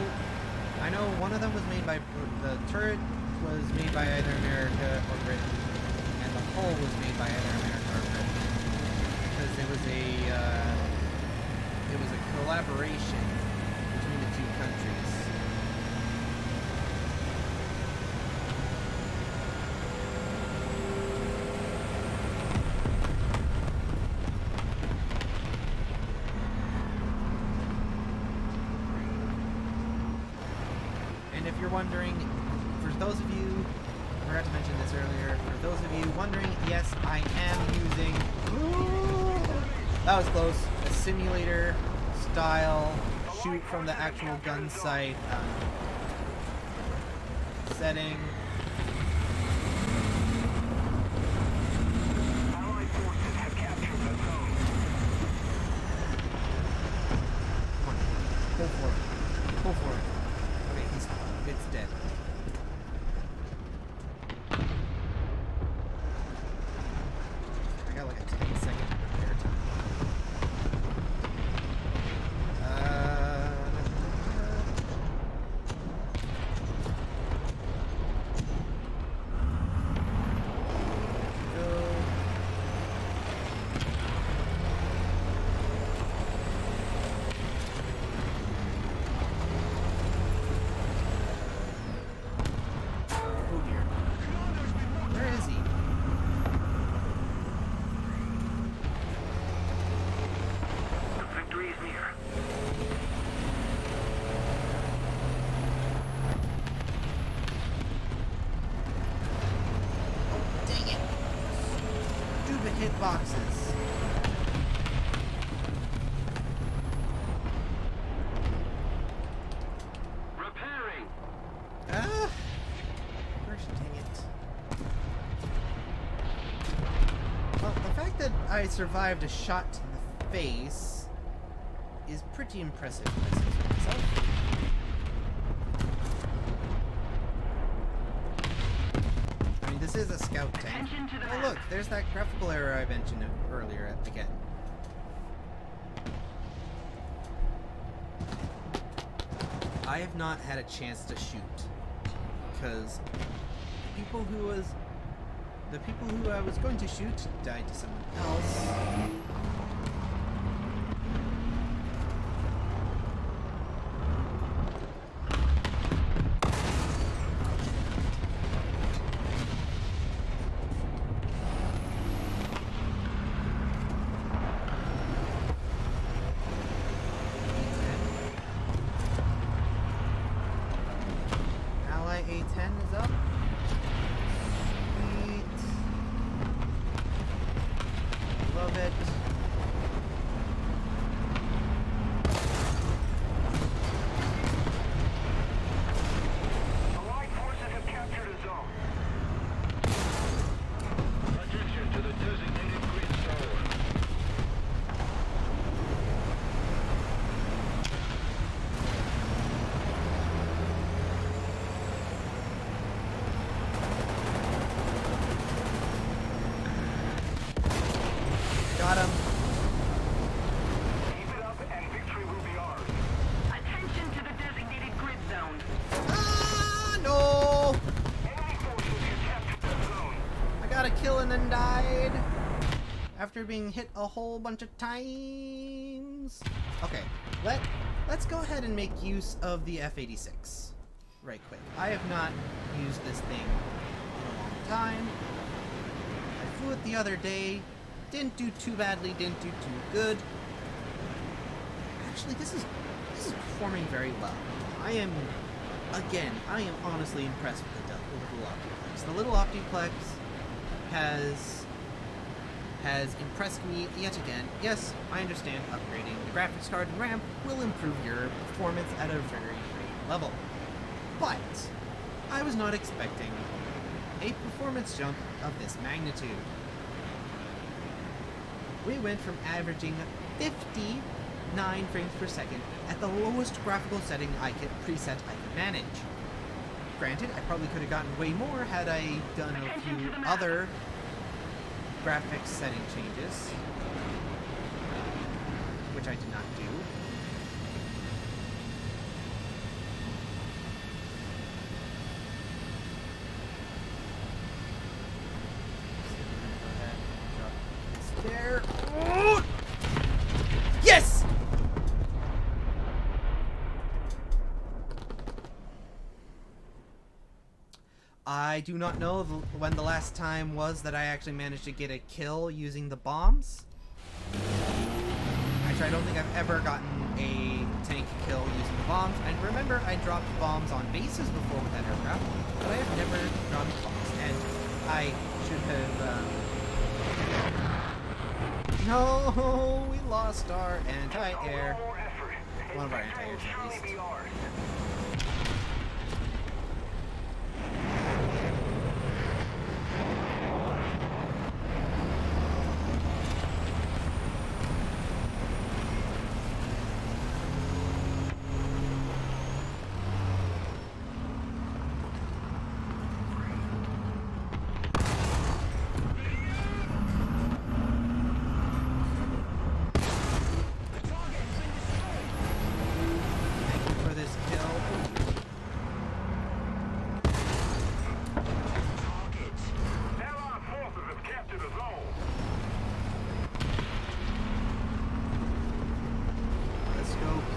Speaker 1: one of them was made by the turret was made by either America or Britain, and the hull was made by either America or Britain because it was a collaboration between the two countries. If you're wondering, for those of you, I forgot to mention this earlier, for those of you wondering, yes, I am using, that was close, a simulator style shoot from the actual gun sight setting.
Speaker 3: Allied forces have captured the zone.
Speaker 1: Come on, pull forward, pull forward. Okay, it's dead. I got like a 10-second repair time. hit boxes.
Speaker 3: Repairing.
Speaker 1: Ah! Gosh, dang it. Well, the fact that I survived a shot to the face is pretty impressive, if I say so myself. I mean, this is a scout tank.
Speaker 2: Attention to the
Speaker 1: Oh,
Speaker 2: map.
Speaker 1: look, there's that graphical error I mentioned earlier again. I have not had a chance to shoot because the people who I was going to shoot died to someone else. Ally A10 is up. Sweet. Love it.
Speaker 3: Allied forces have captured a zone. Attention to the designated grid zone.
Speaker 1: Got him.
Speaker 3: Keep it up and victory will be ours.
Speaker 2: Attention to the designated grid zone.
Speaker 1: Ah, no!
Speaker 3: Enemy forces have captured the zone.
Speaker 1: I got a kill and then died after being hit a whole bunch of times. Okay, let's go ahead and make use of the F-86 right quick. I have not used this thing in a long time. I flew it the other day. Didn't do too badly, didn't do too good. Actually, this is performing very well. I am honestly impressed with the little Optiplex. The little Optiplex has impressed me yet again. Yes, I understand upgrading the graphics card and RAM will improve your performance at a very great level. But I was not expecting a performance jump of this magnitude. We went from averaging 59 frames per second at the lowest graphical setting preset I could manage. Granted, I probably could have gotten way more had I done a few other graphics setting changes, which I did not do. There. Oh! Yes! I do not know when the last time was that I actually managed to get a kill using the bombs. Actually, I don't think I've ever gotten a tank kill using the bombs. And remember, I dropped bombs on bases before with that aircraft, but I have never dropped bombs. And I should have... No, we lost our anti-air. One of our anti-airs, at least.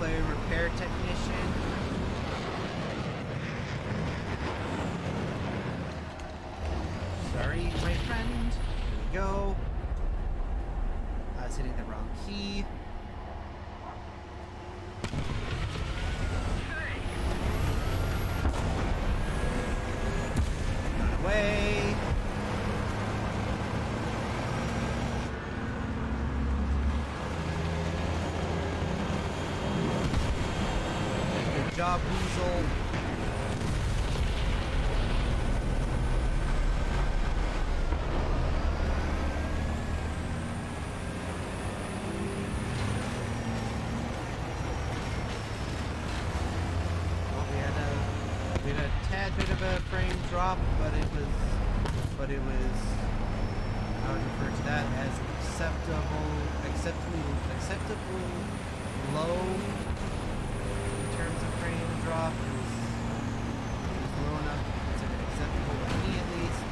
Speaker 1: Repair technician. Sorry, my friend. Here we go. I was hitting the wrong key. Got away. job, Weasel. Well, we had a tad bit of a frame drop, but it was I would refer to that as acceptably low in terms of frame drop. It was low enough, considered acceptable to me at least.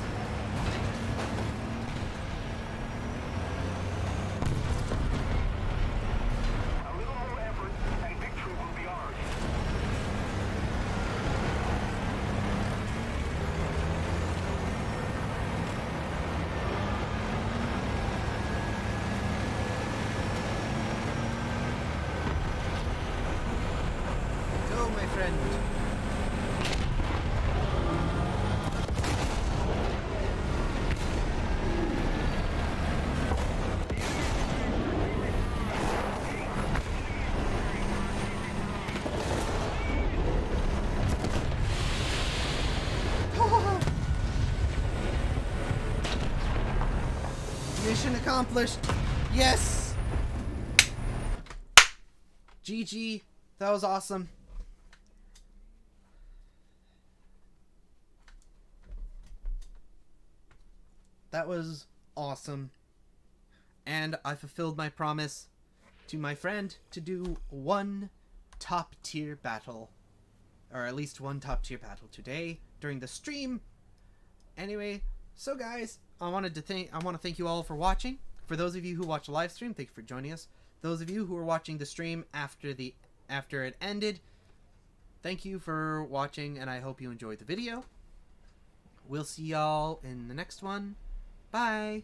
Speaker 3: A little more effort, and victory will be ours.
Speaker 1: Go, my friend. Mission accomplished. Yes. GG. That was awesome. That was awesome. And I fulfilled my promise to my friend to do one top tier battle. Or at least one top tier battle today during the stream. Anyway, so guys, I want to thank you all for watching. For those of you who watch the live stream, thank you for joining us. Those of you who are watching the stream after it ended, thank you for watching, and I hope you enjoyed the video. We'll see y'all in the next one. Bye!